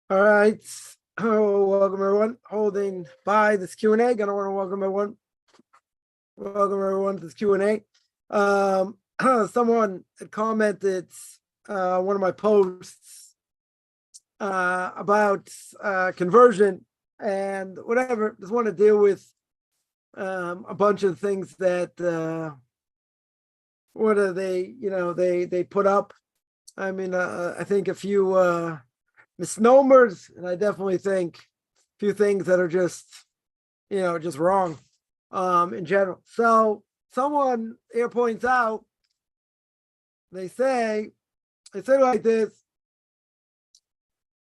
All right. Oh, welcome everyone. Holding by this Q&A. Gonna want to welcome everyone. Welcome everyone to this Q&A. Someone had commented one of my posts about conversion and whatever. Just want to deal with a bunch of things that what are they? They put up. I mean, I think a few misnomers, and I definitely think a few things that are just wrong in general. So someone here points out, they say like this.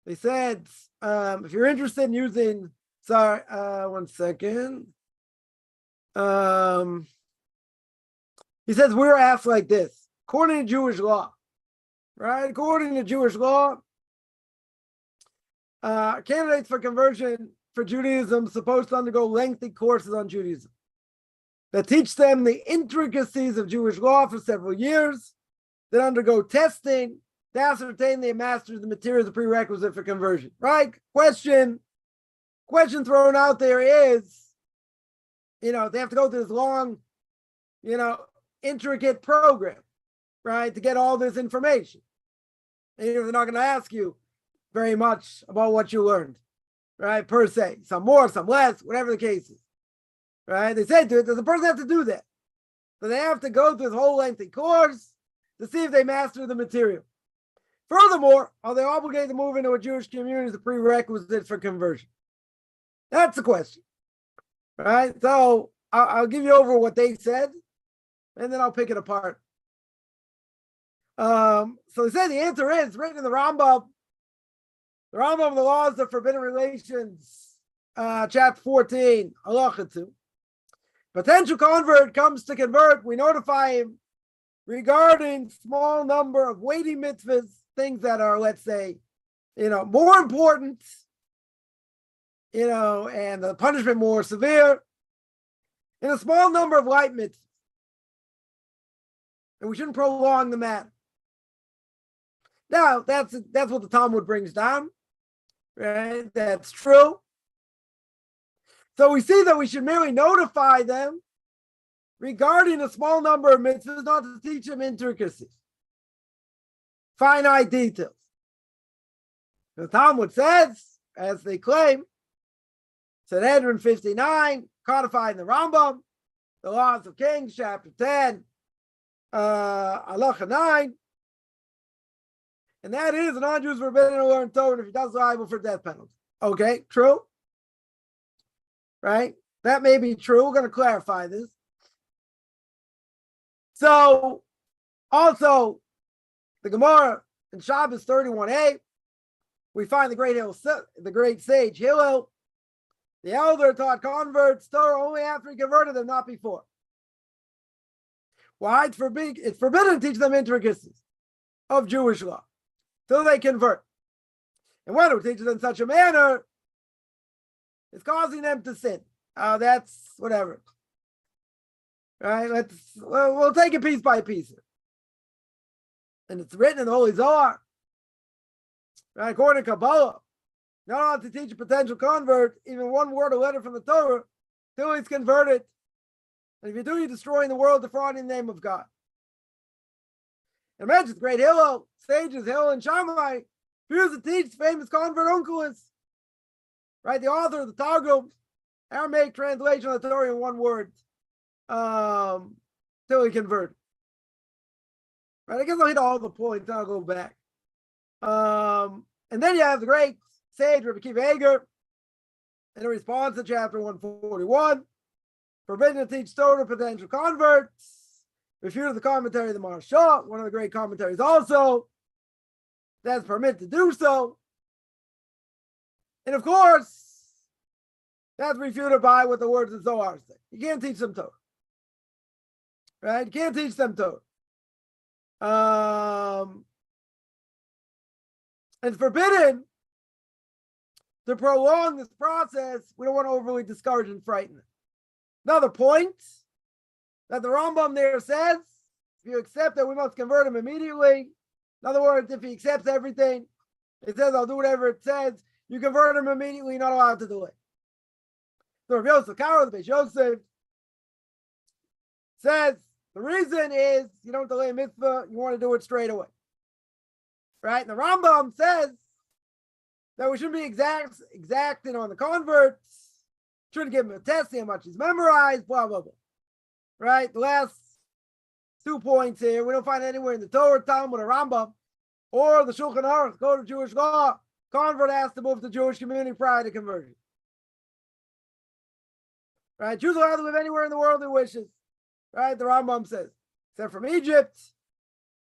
They said, if you're interested in using, sorry, one second. He says, we're asked like this, according to Jewish law, right? According to Jewish law, candidates for conversion for Judaism supposed to undergo lengthy courses on Judaism that teach them the intricacies of Jewish law for several years, that undergo testing to ascertain they mastered the materials of prerequisite for conversion. Right? Question thrown out there is, they have to go through this long, intricate program, right, to get all this information. And they're not going to ask you very much about what you learned, right, per se. Some more, some less, whatever the case is, right? They say to it, does the person have to do that? So they have to go through this whole lengthy course to see if they master the material. Furthermore, are they obligated to move into a Jewish community as a prerequisite for conversion? That's the question, right? So I'll give you over what they said, and then I'll pick it apart. So they say the answer is written in the Rambam. The Rambam of the Laws of Forbidden Relations, chapter 14, halacha 2. Potential convert comes to convert, we notify him regarding small number of weighty mitzvahs, things that are, let's say, more important, and the punishment more severe, and a small number of light mitzvahs. And we shouldn't prolong the matter. Now, that's what the Talmud brings down, right? That's true. So we see that we should merely notify them regarding a small number of mitzvahs, not to teach them intricacies, finite details. The Talmud says, as they claim, Sanhedrin 59, codified in the Rambam, the Laws of Kings, chapter 10, halacha 9, and that is a non-Jew is forbidden to learn Torah if he does liable for death penalty. Okay, true. Right? That may be true. We're going to clarify this. So, also, the Gemara in Shabbos 31a, we find the great sage Hillel, the elder, taught converts Torah only after he converted them, not before. Why? It's forbidden to teach them intricacies of Jewish law till they convert. And when it teaches them in such a manner, it's causing them to sin. That's whatever. Right? We'll take it piece by piece. And it's written in the Holy Zohar. Right? According to Kabbalah, not allowed to teach a potential convert even one word or letter from the Torah till he's converted. And if you do, you're destroying the world, defrauding the name of God. And imagine the great Hillel, sages Hillel and Shammai, refused to teach famous convert Onkelos. Right? The author of the Targum, Aramaic translation of the Torah in one word, till he converted. Right? I guess I'll hit all the points, I'll go back. And then you have the great sage Rabbi Akiva Eger, in response to chapter 141, forbidden to teach Torah to potential converts, refuted the commentary of the Maharsha, one of the great commentaries also, that's permitted to do so. And of course, that's refuted by what the words of Zohar say. You can't teach them Torah. Right? You can't teach them Torah. And forbidden to prolong this process. We don't want to overly discourage and frighten them. Another point that the Rambam there says, if you accept that, we must convert him immediately. In other words, if he accepts everything, it says, I'll do whatever it says. you convert them immediately, you're not allowed to delay. The Rav Yosef Karo, the Beis Yosef, says the reason is you don't delay a mitzvah, you want to do it straight away. Right? And the Rambam says that we shouldn't be exacting on the converts, shouldn't give him a test, see how much he's memorized, blah, blah, blah. Right? The last 2 points here, we don't find anywhere in the Torah, Talmud, or Rambam, or the Shulchan Aruch, Code of Jewish Law, convert has to move to the Jewish community prior to conversion. Right? Jews are allowed to live anywhere in the world they wishes. Right? The Rambam says, except from Egypt.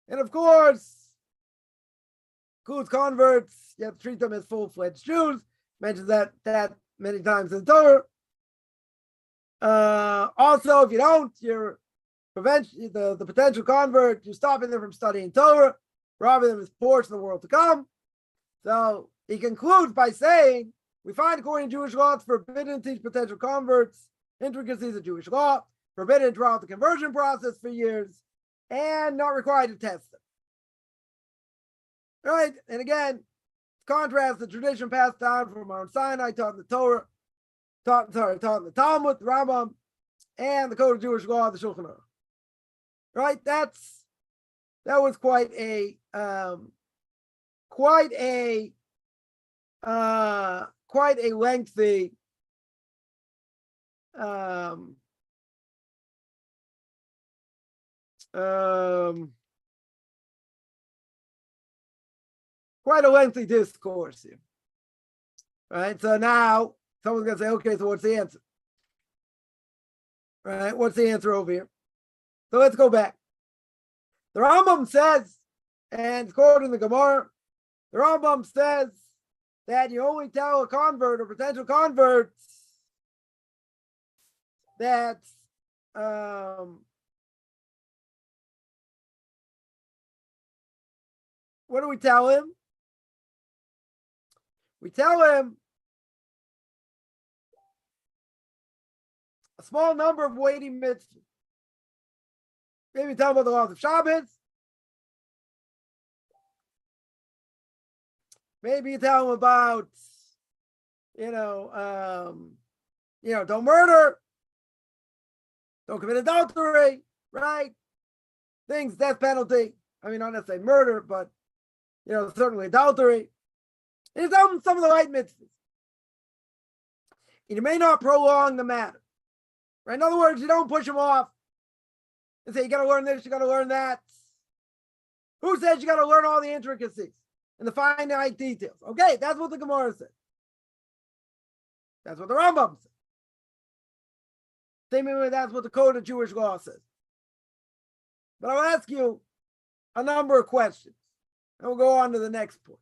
And of course, includes converts. You have to treat them as full-fledged Jews. Mentions that many times in the Torah. Also, if you don't, you're the potential convert, you're stopping them from studying Torah, robbing them of portion of the world to come. So he concludes by saying, we find according to Jewish law, it's forbidden to teach potential converts intricacies of Jewish law, forbidden throughout the conversion process for years, and not required to test them. Right? And again, contrast the tradition passed down from Mount Sinai, taught in the Torah, taught in the Talmud, the Rambam, and the Code of Jewish Law, the Shulchan Aruch. Right? That was quite a lengthy discourse here. Right? So now someone's gonna say, okay, so what's the answer? Right? What's the answer over here? So let's go back. The Rambam says, and it's quoted in the Gemara, the Rambam says that you only tell a convert or potential converts that what do we tell him? We tell him a small number of weighty mitzvahs. Maybe tell him about the laws of Shabbos. Maybe you tell him about, don't murder, don't commit adultery, right? Things, death penalty. I mean, not necessarily murder, but, certainly adultery. And you tell him some of the light mitzvahs. And you may not prolong the matter. Right? In other words, you don't push him off and say, you got to learn this, you got to learn that. Who says you got to learn all the intricacies and the finite details? Okay, that's what the Gemara says. That's what the Rambam says. Same way that's what the Code of Jewish Law says. But I'll ask you a number of questions, and we'll go on to the next point.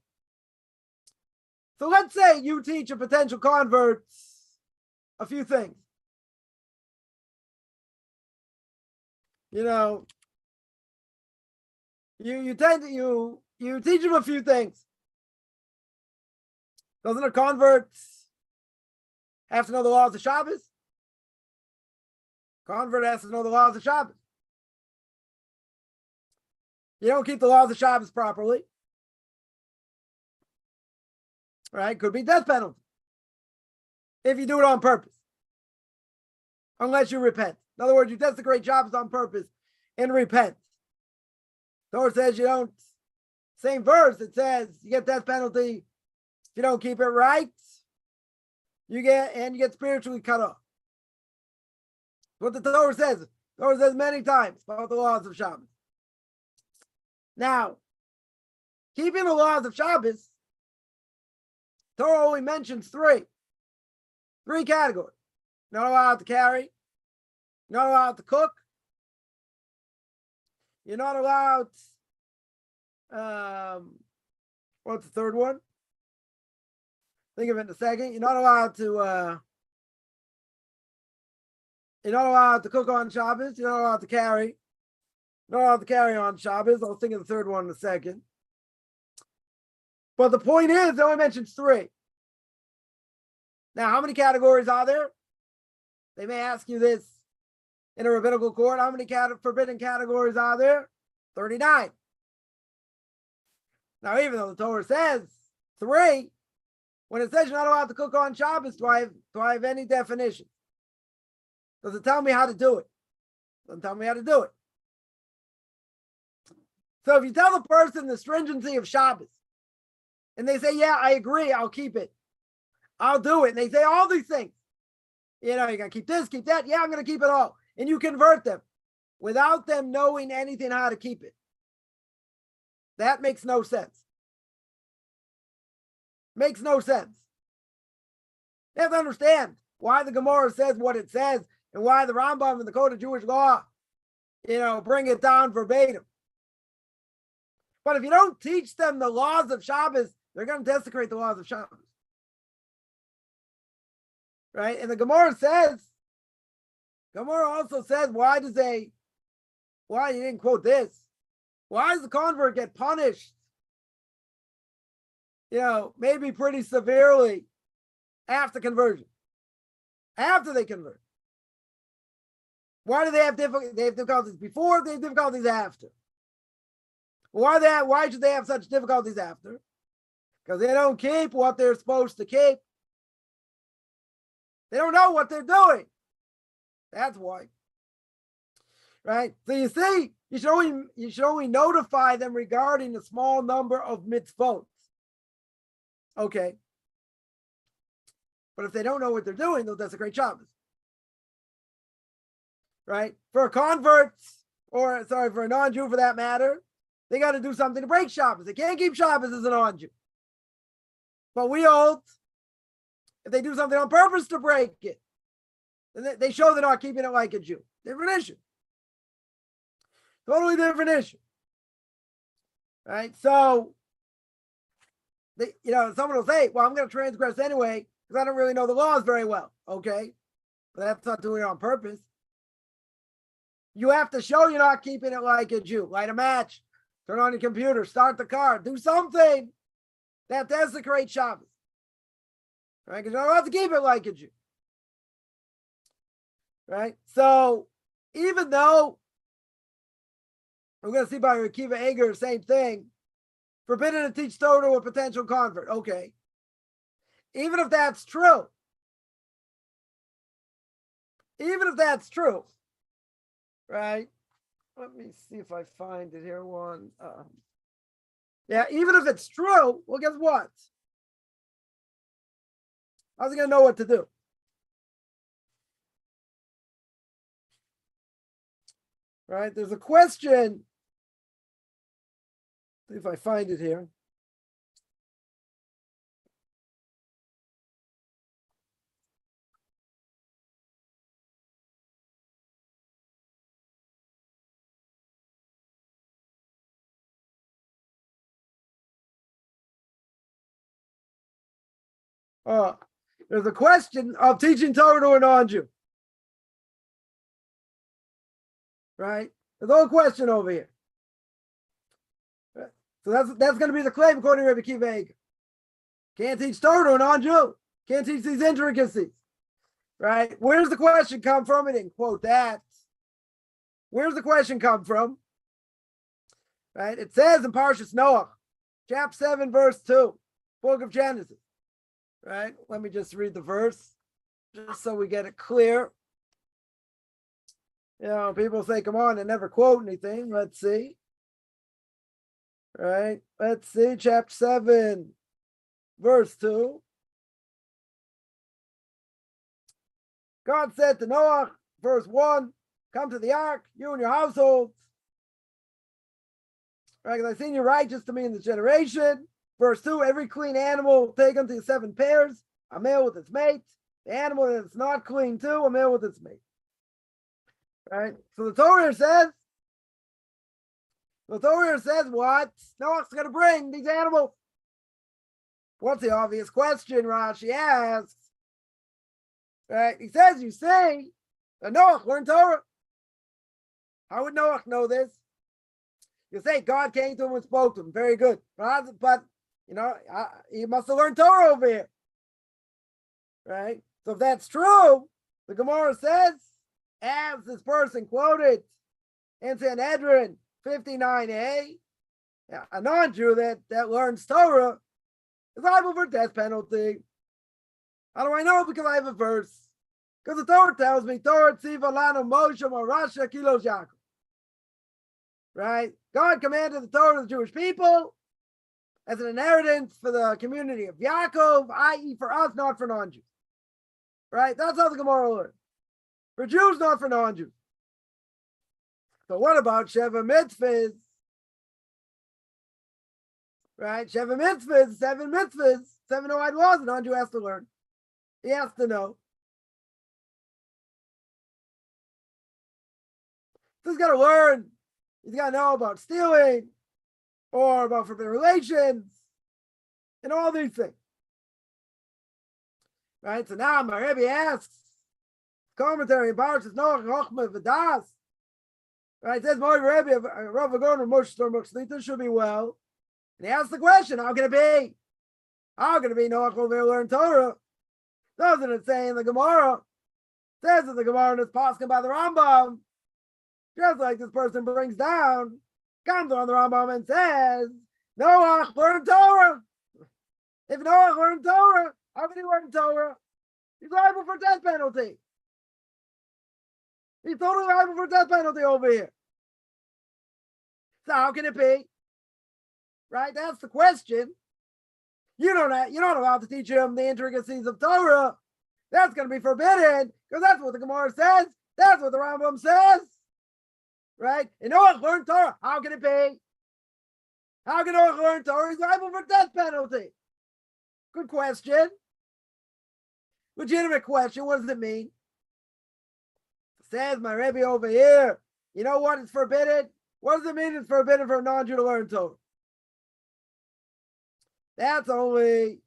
So let's say you teach a potential convert a few things. You teach them a few things. Doesn't a convert have to know the laws of Shabbos? Convert has to know the laws of Shabbos. You don't keep the laws of Shabbos properly, right? Could be death penalty if you do it on purpose, unless you repent. In other words, you desecrate Shabbos on purpose and repent. Torah says you don't. Same verse, it says you get death penalty if you don't keep it right. You get spiritually cut off. What the Torah says. The Torah says many times about the laws of Shabbos. Now, keeping the laws of Shabbos, Torah only mentions three categories. You're not allowed to carry. You're not allowed to cook. You're not allowed. What's the third one? Think of it in a second. You're not allowed to. You're not allowed to cook on Shabbos. You're not allowed to carry. You're not allowed to carry on Shabbos. I'll think of the third one in a second. But the point is, it only mentions three. Now, how many categories are there? They may ask you this in a rabbinical court. How many forbidden categories are there? 39. Now, even though the Torah says three, When it says you're not allowed to cook on Shabbos, do I have any definition? Does it tell me how to do it? Doesn't tell me how to do it. So if you tell the person the stringency of Shabbos, and they say, yeah, I agree, I'll keep it. I'll do it. And they say all these things. You're going to keep this, keep that. Yeah, I'm going to keep it all. And you convert them without them knowing anything how to keep it. That makes no sense. Makes no sense. You have to understand why the Gemara says what it says and why the Rambam and the Code of Jewish Law, bring it down verbatim. But if you don't teach them the laws of Shabbos, they're going to desecrate the laws of Shabbos. Right? And the Gemara also says, why you didn't quote this? Why does the convert get punished? Maybe pretty severely after conversion. After they convert. Why do they have difficulties? They have difficulties before, they have difficulties after. Why should they have such difficulties after? Because they don't keep what they're supposed to keep. They don't know what they're doing. That's why. Right? So you see, you should only notify them regarding a small number of mitzvot. Okay. But if they don't know what they're doing, they'll desecrate Shabbos. Right? For a convert, for a non-Jew for that matter, they got to do something to break Shabbos. They can't keep Shabbos as a non-Jew. But we hold, if they do something on purpose to break it, then they show they're not keeping it like a Jew. Different issue. Totally different issue. Right? So, someone will say, well, I'm going to transgress anyway because I don't really know the laws very well. Okay. But that's not doing it on purpose. You have to show you're not keeping it like a Jew. Light a match, turn on your computer, start the car, do something that desecrates Shabbos. Right? Because you're not allowed to keep it like a Jew. Right? So, even though we're going to see by Akiva Eger, same thing, forbidden to teach Torah to a potential convert. Okay. Even if that's true, right? Let me see if I find it here. Even if it's true, well, guess what? How's he going to know what to do? Right? There's a question. See if I find it here. There's a question of teaching Torah to a non-Jew. Right? There's no question over here. Right? So that's going to be the claim according to Rabbi Akiva Eger. Can't teach Torah to a non-Jew. Can't teach these intricacies. Right? Where does the question come from? It didn't quote that. Where does the question come from? Right? It says in Parshas Noach, chapter 7, verse 2, book of Genesis. Right? Let me just read the verse, just so we get it clear. People say, come on, they never quote anything. Let's see. Right? Let's see, chapter 7, verse 2. God said to Noah, verse 1, come to the ark, you and your households. Right? Because I've seen you righteous to me in this generation. Verse 2, every clean animal take unto you 7 pairs, a male with its mate. The animal that's not clean too, a male with its mate. Right? So the Torah says what? Noah's going to bring these animals. What's the obvious question Rashi asks? Right? He says, you say that Noah learned Torah. How would Noah know this? You say God came to him and spoke to him. Very good. But he must have learned Torah over here. Right? So if that's true, the Gemara says, as this person quoted in Sanhedrin 59a, a non-Jew that learns Torah is liable for death penalty. How do I know? Because I have a verse. Because the Torah tells me, Torah tziva lanu Moshe Morasha Kilos Yaakov. Right? God commanded the Torah to the Jewish people as an inheritance for the community of Yaakov, i.e. for us, not for non-Jews. Right? That's how the Gemara learns. For Jews, not for non-Jews. So what about Sheva Mitzvahs? Right? Sheva Mitzvahs, 7 mitzvahs, 7 no-eyed laws, a non-Jew has to learn. He has to know. So he's got to learn. He's got to know about stealing or about forbidden relations and all these things. Right? So now my Rebbe asks, commentary in Parshas Noach, Chochmah V'das. Right? It says, my Rebbe, Rav Agon, Moshe Stormuk Shlita should be well. And he asks the question, how can it be? How can it be Noach over there learn Torah? Doesn't it say in the Gemara? It says in the Gemara and it's posken by the Rambam. Just like this person brings down, comes on the Rambam and says, Noach learned Torah. If Noach learned Torah, how can he learn Torah? He's liable for death penalty. He's totally liable for death penalty over here. So how can it be? Right? That's the question. You're not allowed to teach him the intricacies of Torah. That's going to be forbidden because that's what the Gemara says. That's what the Rambam says. Right? And Noach learned Torah. How can it be? How can Noach learn Torah? He's liable for death penalty. Good question. Legitimate question. What does it mean? Says my Rebbe over here. You know what is forbidden? What does it mean it's forbidden for a non-Jew to learn Torah? That's only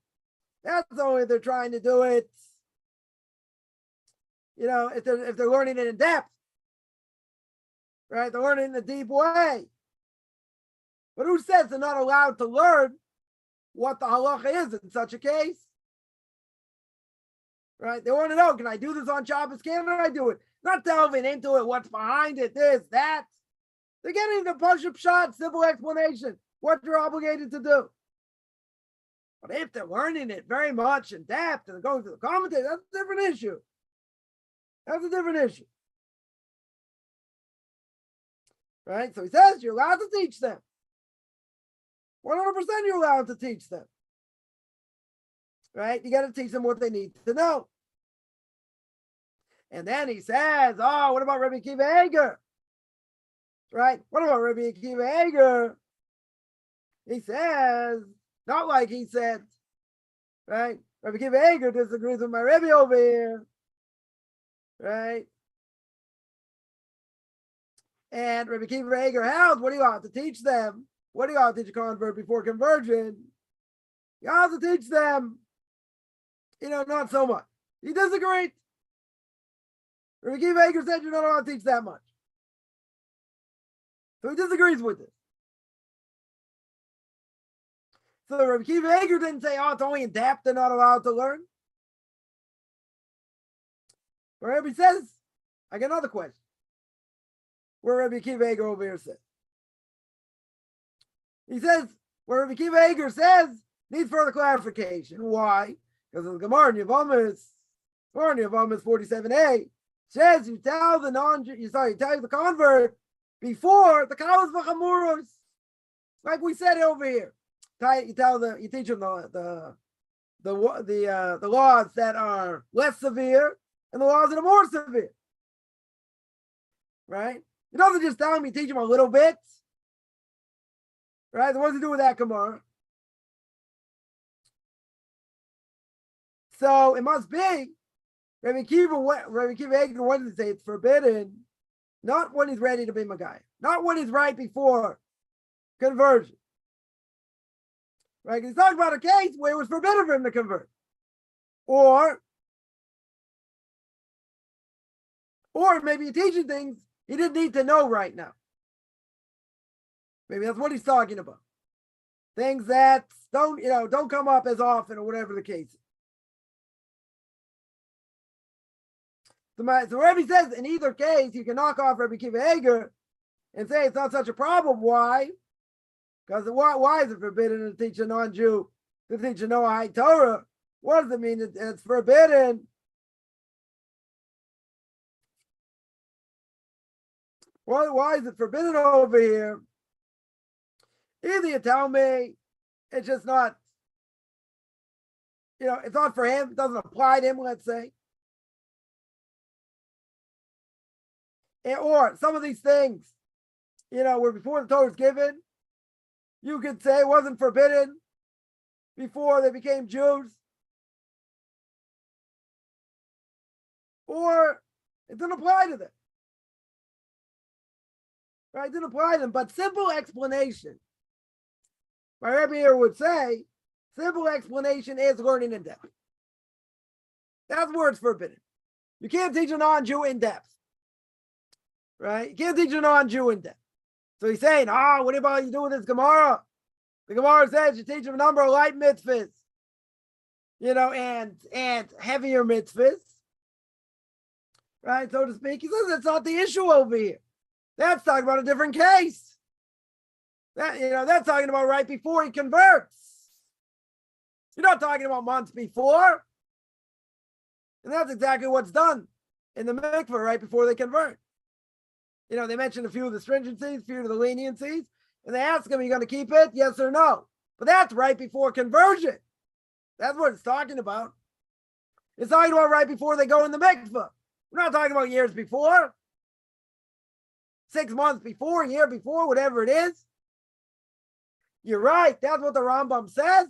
they're trying to do it. You know, if they're learning it in depth. Right? They're learning in a deep way. But who says they're not allowed to learn what the halacha is in such a case? Right? They want to know, can I do this on Shabbos? Can I do it? Not delving into it, what's behind it, this, that. They're getting the push-up shot, simple explanation, what you're obligated to do. But if they're learning it very much in depth and they're going through the commentary, that's a different issue. That's a different issue. Right? So he says you're allowed to teach them. 100% you're allowed to teach them. Right? You got to teach them what they need to know. And then he says, oh, what about Rabbi Akiva Eger? Right? What about Rabbi Akiva Eger? He says, not like he said, right? Rabbi Akiva Eger disagrees with my Rebbe over here. Right? And Rabbi Akiva Eger held, what do you have to teach them? What do you have to teach a convert before conversion? You have to teach them, not so much. He disagreed. Rabbi Akiva Eger said you're not allowed to teach that much. So he disagrees with it. So Rabbi Akiva Eger didn't say, it's only in depth they're not allowed to learn. But Rabbi says, I got another question. Where Rabbi Akiva Eger over here says. He says, where Rabbi Akiva Eger says, needs further clarification. Why? Because in the Gemara in Yevamos 47a, says you tell the convert before the kalas v'chamuros, like we said over here. You teach them the laws that are less severe and the laws that are more severe. Right? It doesn't just tell them you teach them a little bit. Right? So what does he do with that Gemara? So it must be Rabbi Akiva Eger, what does he say? It's forbidden, not when he's ready to be Magai, not when he's right before conversion. Right? He's talking about a case where it was forbidden for him to convert. Or maybe he's teaching things he didn't need to know right now. Maybe that's what he's talking about. Things that don't come up as often or whatever the case is. So Rebbe says in either case, you can knock off Rabbi Akiva Eger and say it's not such a problem. Why? Because why is it forbidden to teach a non-Jew to teach a Noahide Torah. What does it mean it's forbidden? Why is it forbidden over here? Either you tell me it's just not, it's not for him, it doesn't apply to him, let's say. Or some of these things, where before the Torah was given, you could say it wasn't forbidden before they became Jews. Or it didn't apply to them. Right? It didn't apply to them, but simple explanation. My Rebbe here would say, simple explanation is learning in depth. That's where it's forbidden. You can't teach a non-Jew in depth. Right? You can't teach a non-Jew in depth. So he's saying, what about you do with this Gemara? The Gemara says you teach them a number of light mitzvahs, and heavier mitzvahs. Right, so to speak. He says that's not the issue over here. That's talking about a different case. That's talking about right before he converts. You're not talking about months before. And that's exactly what's done in the mikveh right before they convert. They mention a few of the stringencies, a few of the leniencies, and they ask him, are you going to keep it? Yes or no? But that's right before conversion. That's what it's talking about. It's talking about right before they go in the mikveh. We're not talking about years before, 6 months before, a year before, whatever it is. You're right. That's what the Rambam says.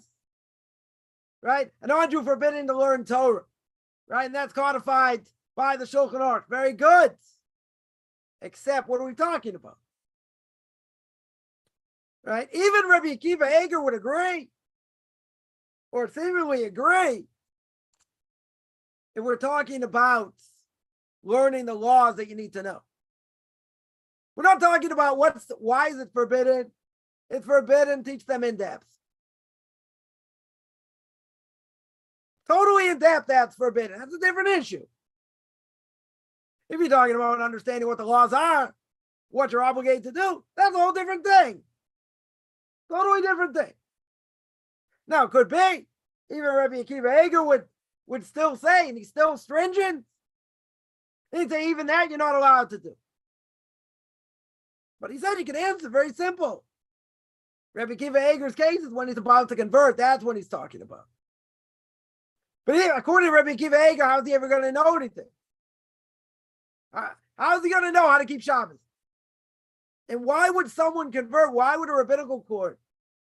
Right? And aren't you forbidden to learn Torah? Right? And that's codified by the Shulchan Aruch. Very good. Except, what are we talking about? Right? Even Rabbi Akiva Eger would agree, or seemingly agree, if we're talking about learning the laws that you need to know. We're not talking about why is it forbidden. It's forbidden, teach them in depth. Totally in depth, that's forbidden. That's a different issue. If you're talking about understanding what the laws are, what you're obligated to do, that's a whole different thing. Totally different thing. Now, it could be, even Rabbi Akiva Eger would still say, and he's still stringent, he'd say even that you're not allowed to do. But he said you can answer very simple. Rabbi Akiva Eger's case is when he's about to convert. That's what he's talking about. But according to Rabbi Akiva Eger, how's he ever going to know anything? How's he going to know how to keep Shabbos? And why would someone convert? Why would a rabbinical court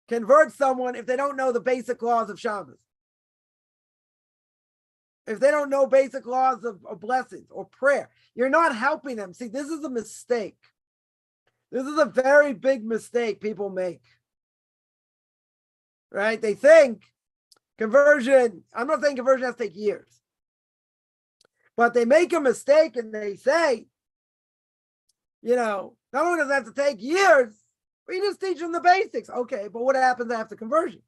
convert someone if they don't know the basic laws of Shabbos? If they don't know basic laws of blessings or prayer, you're not helping them. See, this is a mistake. This is a very big mistake people make. Right? They think conversion, I'm not saying conversion has to take years, but they make a mistake and they say, not only does it have to take years, but you just teach them the basics. Okay, but what happens after conversion?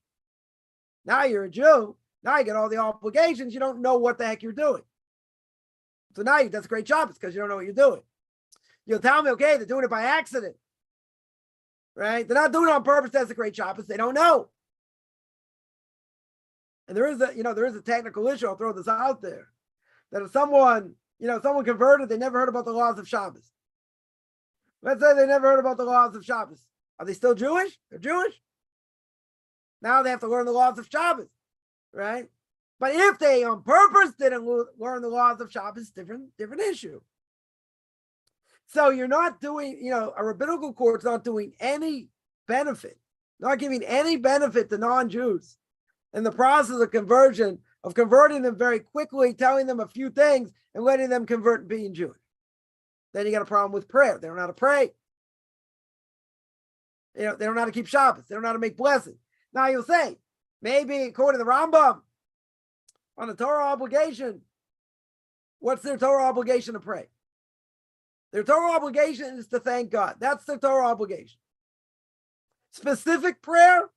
Now you're a Jew. Now you get all the obligations. You don't know what the heck you're doing. So now that's a great job because you don't know what you're doing. You'll tell me, okay, they're doing it by accident. Right? They're not doing it on purpose. That's a great job because they don't know. And there is a technical issue. I'll throw this out there. That if someone converted, they never heard about the laws of Shabbos. Let's say they never heard about the laws of Shabbos. Are they still Jewish? They're Jewish. Now they have to learn the laws of Shabbos, right? But if they on purpose didn't learn the laws of Shabbos, different issue. So you're not doing, a rabbinical court's not doing any benefit, not giving any benefit to non-Jews in the process of conversion, of converting them very quickly, telling them a few things and letting them convert and being Jewish. Then you got a problem with prayer. They don't know how to pray. They don't know how to keep Shabbos. They don't know how to make blessings. Now you'll say, maybe according to the Rambam, on the Torah obligation, what's their Torah obligation to pray? Their Torah obligation is to thank God. That's their Torah obligation. Specific prayer,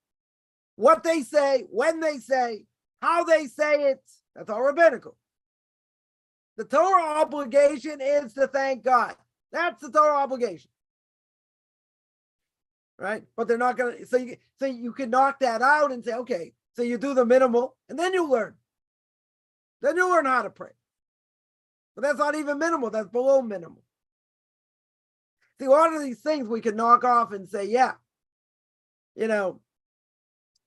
what they say, when they say, how they say it, that's all rabbinical. The Torah obligation is to thank God. That's the Torah obligation. Right? But they're not going to, so you can knock that out and say, okay, So you do the minimal, and then you learn. Then you learn how to pray. But that's not even minimal. That's below minimal. See, a lot of these things we can knock off and say, yeah, you don't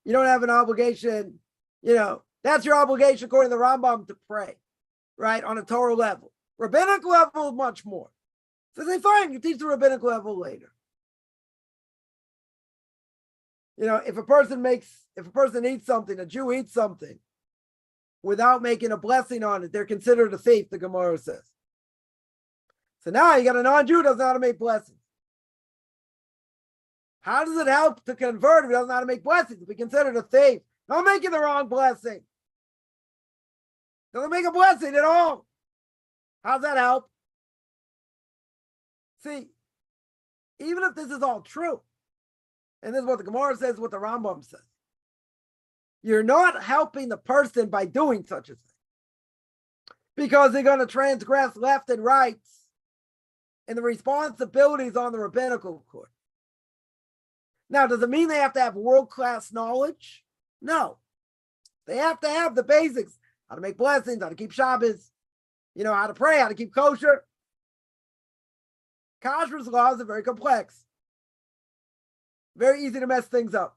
have an obligation, that's your obligation according to the Rambam to pray, right, on a Torah level. Rabbinic level, much more. So they fine, you teach the rabbinic level later. If a person eats something, a Jew eats something, without making a blessing on it, they're considered a thief, the Gemara says. So now you got a non-Jew who doesn't know how to make blessings. How does it help to convert if he doesn't know how to make blessings? If we considered a thief, not making the wrong blessing. Doesn't make a blessing at all. How's that help? See, even if this is all true, and this is what the Gemara says, what the Rambam says, you're not helping the person by doing such a thing, because they're going to transgress left and right in the responsibilities on the rabbinical court. Now, does it mean they have to have world-class knowledge? No. They have to have the basics: how to make blessings, how to keep Shabbos, how to pray, how to keep kosher. Kashrus laws are very complex. Very easy to mess things up.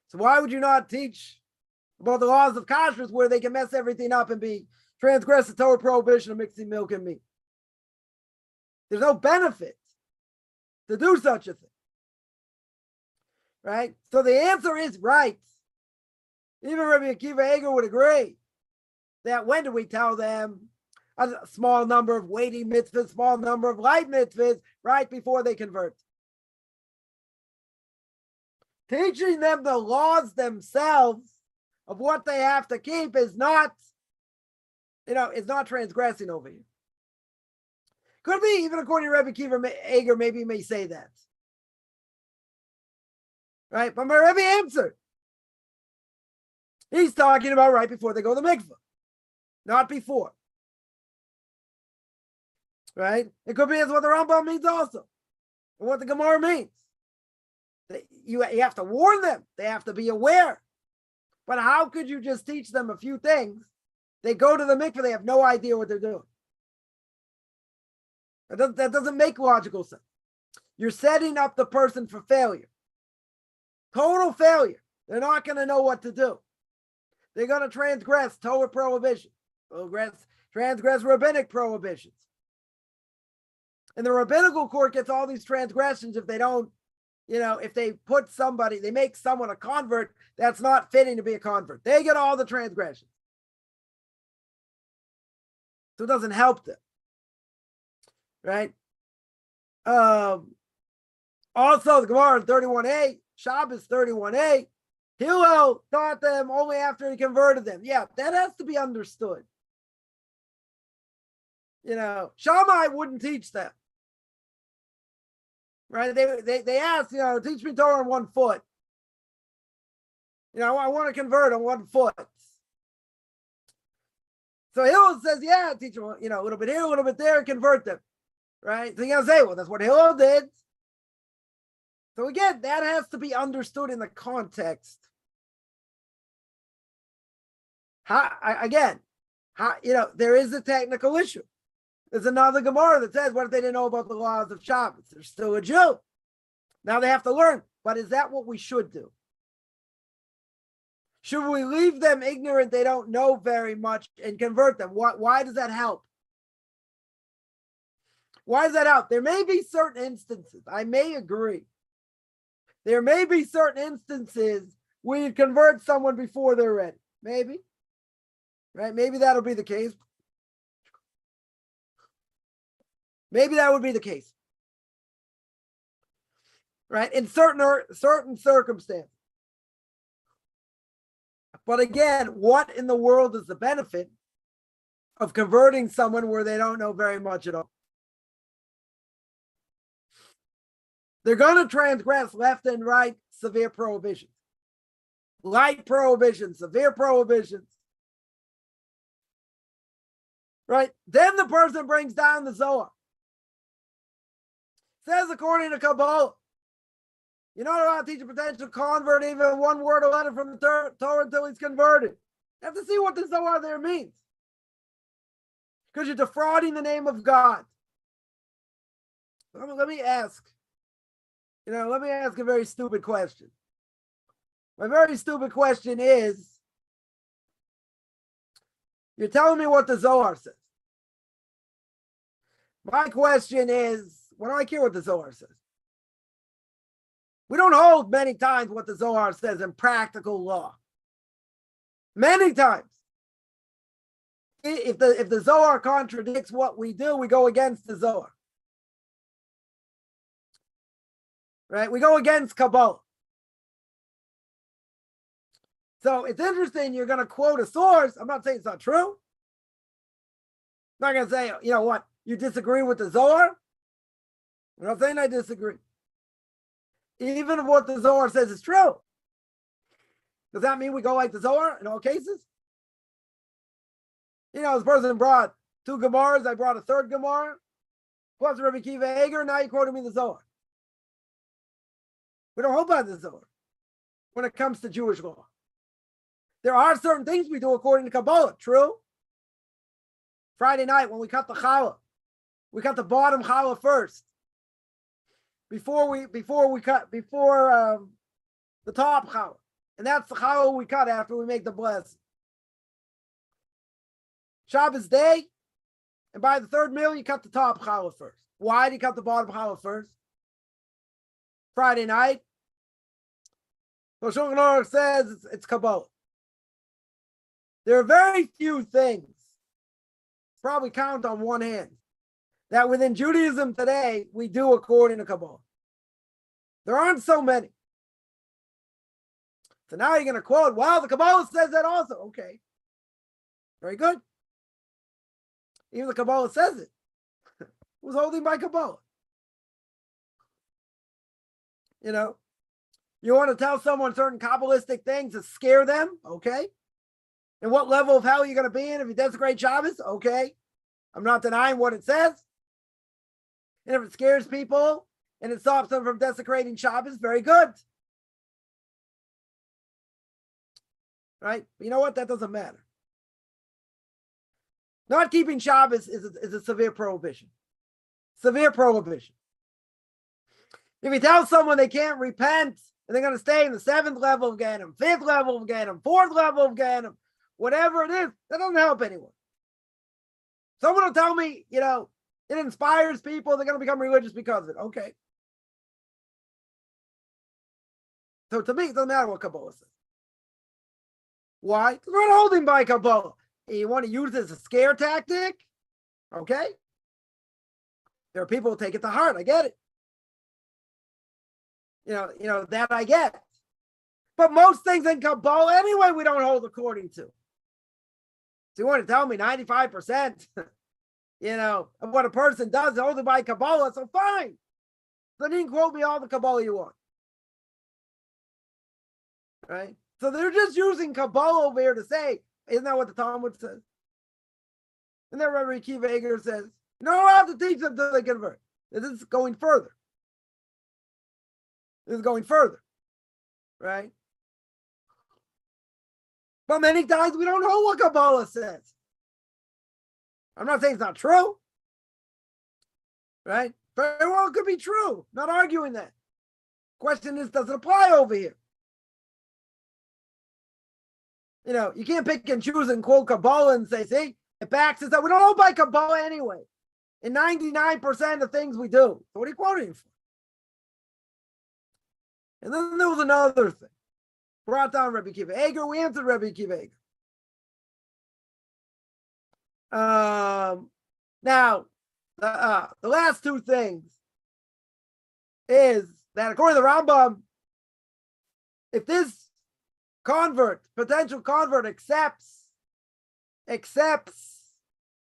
So why would you not teach about the laws of kashrus where they can mess everything up and transgress the Torah prohibition of mixing milk and meat? There's no benefit to do such a thing. Right? So the answer is right. Even Rabbi Akiva Eger would agree that when do we tell them a small number of weighty mitzvahs, small number of light mitzvahs, right before they convert? Teaching them the laws themselves of what they have to keep is not, is not transgressing over here. Could be, even according to Rabbi Akiva Eger, maybe he may say that. Right? But my Rebbe answered. He's talking about right before they go to the mikveh, not before. Right? It could be as what the Rambam means also, and what the Gemara means. You have to warn them. They have to be aware. But how could you just teach them a few things? They go to the mikveh, they have no idea what they're doing. That doesn't make logical sense. You're setting up the person for failure. Total failure. They're not going to know what to do. They're going to transgress Torah prohibitions, transgress rabbinic prohibitions. And the rabbinical court gets all these transgressions if they don't, if they they make someone a convert that's not fitting to be a convert. They get all the transgressions. So it doesn't help them. Right? Also, the Gemara 31a, Shabbos 31a, Hillel taught them only after he converted them. Yeah, that has to be understood. Shammai wouldn't teach them. Right? They asked, teach me Torah on 1 foot. I want to convert on 1 foot. So Hillel says, yeah, teach them, a little bit here, a little bit there, convert them. Right? So you're going to say, well, that's what Hillel did. So again, that has to be understood in the context. There is a technical issue. There's another Gemara that says, what if they didn't know about the laws of Shabbos? They're still a Jew. Now they have to learn. But is that what we should do? Should we leave them ignorant, they don't know very much, and convert them? Why does that help? Why does that help? There may be certain instances, I may agree. There may be certain instances where you convert someone before they're ready. Maybe. Right? Maybe that'll be the case. Maybe that would be the case. Right? In certain circumstances. But again, what in the world is the benefit of converting someone where they don't know very much at all? They're going to transgress left and right severe prohibitions. Light prohibitions, severe prohibitions. Right? Then the person brings down the Zohar. Says according to Kabbalah, You're not allowed to teach a potential convert even one word or letter from the Torah until he's converted. You have to see what the Zohar there means. Because you're defrauding the name of God. Let me ask a very stupid question. My very stupid question is, you're telling me what the Zohar says. My question is, what do I care what the Zohar says? We don't hold many times what the Zohar says in practical law. Many times. If the Zohar contradicts what we do, we go against the Zohar. Right? We go against Kabbalah. So it's interesting, you're going to quote a source. I'm not saying it's not true. I'm not going to say, you know what, you disagree with the Zohar. I'm not saying I disagree. Even if what the Zohar says is true. Does that mean we go like the Zohar in all cases? You know, this person brought 2 Gemaras, I brought a 3rd Gemara, plus Rabbi Kiva Eger, now you're quoting me the Zohar. We don't hold by the Zohar when it comes to Jewish law. There are certain things we do according to Kabbalah, true? Friday night when we cut the challah, we cut the bottom challah first. Before the top challah. And that's the challah we cut after we make the blessing. Shabbos day, and by the 3rd meal, you cut the top challah first. Why do you cut the bottom challah first? Friday night. So Shulchan Aruch says it's Kabbalah. There are very few things, probably count on one hand, that within Judaism today, we do according to Kabbalah. There aren't so many. So now you're going to quote, wow, the Kabbalah says that also. Okay. Very good. Even the Kabbalah says it. Who's holding by Kabbalah? You know, you want to tell someone certain Kabbalistic things to scare them? Okay. And what level of hell are you going to be in if you desecrate Shabbos? Okay. I'm not denying what it says. And if it scares people and it stops them from desecrating Shabbos, very good. Right? But you know what? That doesn't matter. Not keeping Shabbos is a severe prohibition. Severe prohibition. If you tell someone they can't repent and they're going to stay in the 7th level of Ganem, 5th level of Ganem, 4th level of Ganem, whatever it is, that doesn't help anyone. Someone will tell me, you know, it inspires people, they're going to become religious because of it. Okay. So to me, it doesn't matter what Kabbalah says. Why? Because we're not holding by Kabbalah. You want to use it as a scare tactic? Okay. There are people who take it to heart. I get it. You know, that I get. But most things in Kabbalah, anyway, we don't hold according to. So you want to tell me 95%, you know, of what a person does is holding by Kabbalah, so fine. Then you can quote me all the Kabbalah you want. Right? So they're just using Kabbalah over here to say, isn't that what the Talmud says? And then Rabbi Kiva Eger says, you're not allowed to teach them until they convert. This is going further. This is going further. Right? But many times we don't know what Kabbalah says. I'm not saying it's not true. Right? Very well, it could be true. Not arguing that. Question is, does it apply over here? You know, you can't pick and choose and quote Kabbalah and say, see, it backs us up. We don't hold by Kabbalah anyway. In 99% of things we do. So what are you quoting for? And then there was another thing. Brought down Rabbi Kiva Eger. We answered Rabbi Kiva Eger. Now, the last 2 things is that according to the Rambam, if this potential convert accepts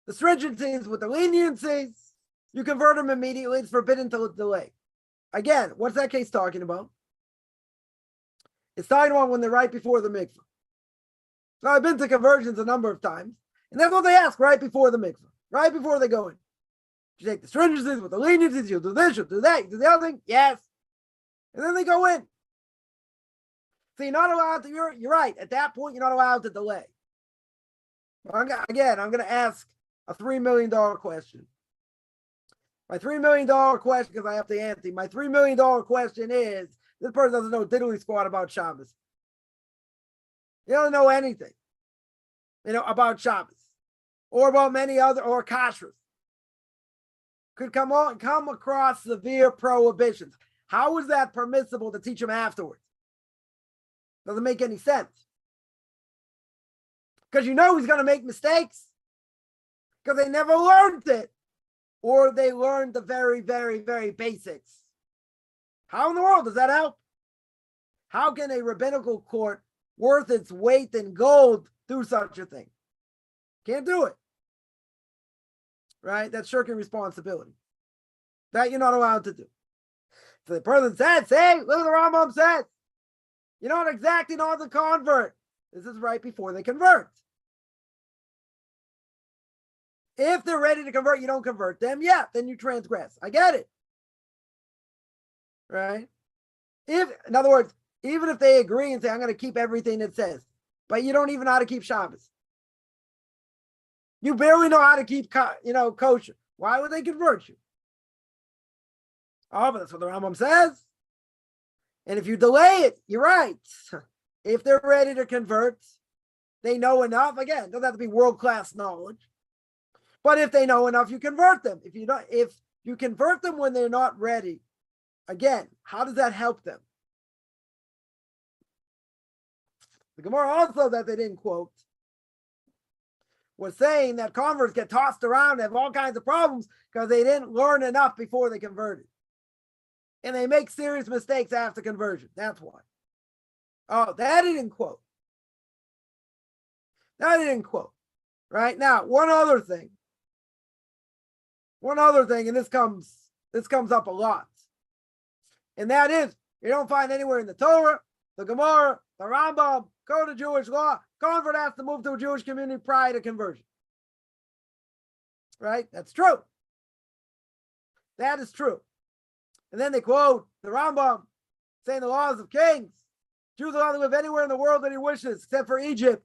the stringencies with the leniencies, you convert him immediately. It's forbidden to delay. Again, what's that case talking about? It's talking about when they're right before the mikveh. Now, I've been to conversions a number of times, and that's what they ask right before the mikveh, right before they go in. You take the stringencies with the leniencies, you'll do this, you'll do that, you do the other thing. Yes. And then they go in. So you're not allowed to, you're right. At that point, you're not allowed to delay. I'm going to ask a $3 million question. My $3 million question, because I have to answer, my $3 million question is, this person doesn't know diddly squat about Shabbos. He doesn't know anything, about Shabbos or about many other, or kashrus. Could come across severe prohibitions. How is that permissible to teach him afterwards? Doesn't make any sense. Because he's going to make mistakes. Because they never learned it. Or they learned the very, very, very basics. How in the world does that help? How can a rabbinical court worth its weight in gold do such a thing? Can't do it. Right? That's shirking responsibility. That you're not allowed to do. So the person said, look what the Rambam said. You're not exacting on the convert. This is right before they convert. If they're ready to convert, you don't convert them. Yeah, then you transgress. I get it. Right? In other words, even if they agree and say, I'm going to keep everything it says, but you don't even know how to keep Shabbos. You barely know how to keep, kosher. Why would they convert you? Oh, but that's what the Rambam says. And if you delay it, you're right. If they're ready to convert, they know enough. Again, it doesn't have to be world-class knowledge. But if they know enough, you convert them. If you convert them when they're not ready, again, how does that help them? The Gemara also that they didn't quote was saying that converts get tossed around and have all kinds of problems because they didn't learn enough before they converted. And they make serious mistakes after conversion. That's why. Oh, that he didn't quote. That he didn't quote. Right? Now, one other thing, and this comes up a lot. And that is, you don't find anywhere in the Torah, the Gemara, the Rambam, go to Jewish law, convert has to move to a Jewish community prior to conversion. Right? That's true. That is true. And then they quote the Rambam saying the laws of kings. Jews are allowed to live anywhere in the world that he wishes, except for Egypt.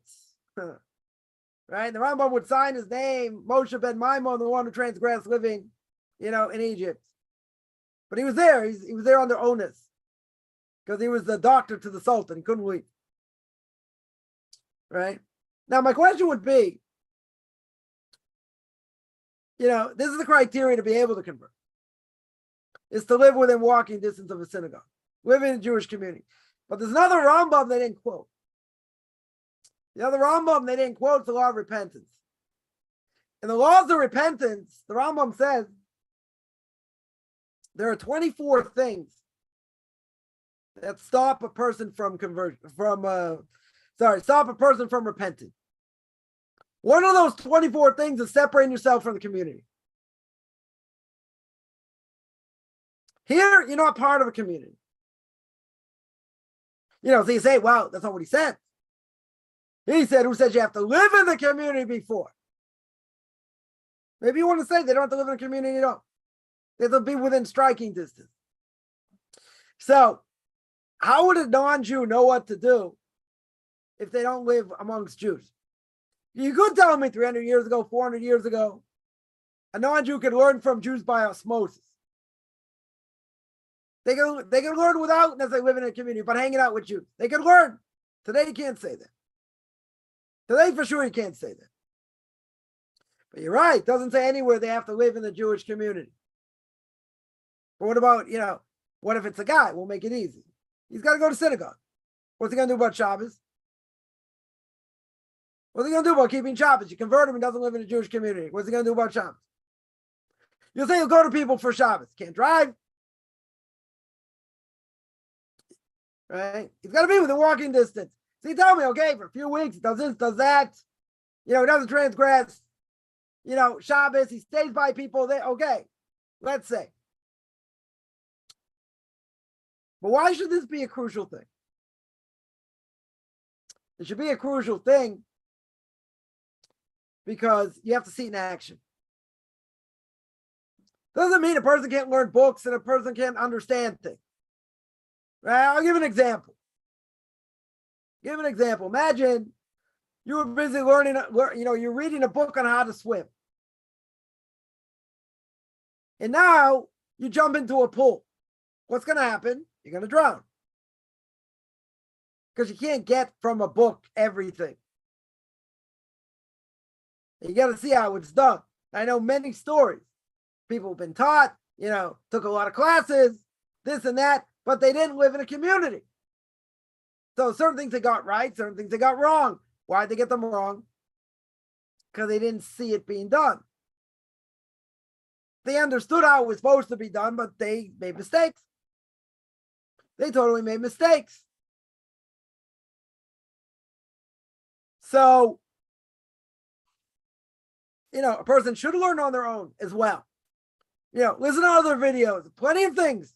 Right? And the Rambam would sign his name, Moshe ben Maimon, the one who transgressed living, in Egypt. But he was there. He was there under onus because he was the doctor to the Sultan. He couldn't leave. Right? Now, my question would be, this is the criteria to be able to convert, is to live within walking distance of a synagogue, live in a Jewish community. But there's another Rambam they didn't quote. The other Rambam they didn't quote is the law of repentance. In the laws of repentance, the Rambam says there are 24 things that stop a person from conversion, stop a person from repenting. One of those 24 things is separating yourself from the community. Here, you're not part of a community. So you say, well, that's not what he said. He said, who says you have to live in the community before? Maybe you want to say they don't have to live in a community at all. They have to be within striking distance. So, how would a non-Jew know what to do if they don't live amongst Jews? You could tell me 300 years ago, 400 years ago, a non-Jew could learn from Jews by osmosis. They can learn without necessarily living in a community, but hanging out with Jews. They can learn. Today you can't say that. Today for sure you can't say that. But you're right. It doesn't say anywhere they have to live in the Jewish community. But what about, what if it's a guy? We'll make it easy. He's got to go to synagogue. What's he going to do about Shabbos? What's he going to do about keeping Shabbos? You convert him and doesn't live in a Jewish community. What's he going to do about Shabbos? You'll say he'll go to people for Shabbos. Can't drive. Right? He's got to be within walking distance. So you tell me, okay, for a few weeks, does this, does that. He doesn't transgress. Shabbos, he stays by people there. Okay, let's say. But why should this be a crucial thing? It should be a crucial thing because you have to see it in action. Doesn't mean a person can't learn books and a person can't understand things. Right? I'll give an example. Imagine you were busy learning, you're reading a book on how to swim. And now you jump into a pool. What's going to happen? You're going to drown. Because you can't get from a book everything. You got to see how it's done. I know many stories. People have been taught, took a lot of classes, this and that, but they didn't live in a community. So certain things they got right, certain things they got wrong. Why'd they get them wrong? Because they didn't see it being done. They understood how it was supposed to be done, but they made mistakes. They totally made mistakes. So, a person should learn on their own as well. Listen to other videos, plenty of things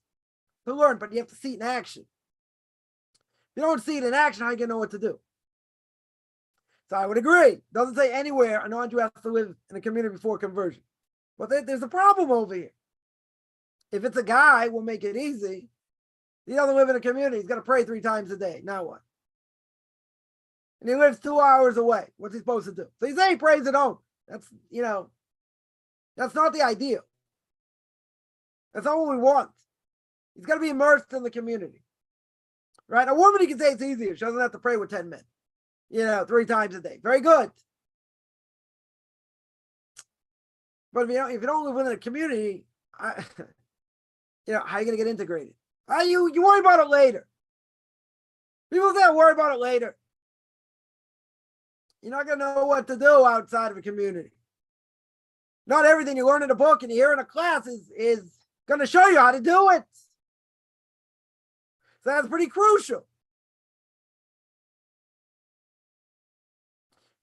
to learn, but you have to see it in action. If you don't see it in action, how are you going to know what to do? So I would agree. It doesn't say anywhere a non-Jew has to live in a community before conversion. But there's a problem over here. If it's a guy, we'll make it easy. He doesn't live in a community. He's got to pray 3 times a day. Now what? And he lives 2 hours away. What's he supposed to do? So he say he prays at home. That's not the ideal. That's not what we want. He's got to be immersed in the community. Right? A woman, you can say it's easier. She doesn't have to pray with 10 men. 3 times a day. Very good. But if you don't live within a community, how are you going to get integrated? You worry about it later. People say, worry about it later. You're not going to know what to do outside of a community. Not everything you learn in a book and you hear in a class is going to show you how to do it. So that's pretty crucial.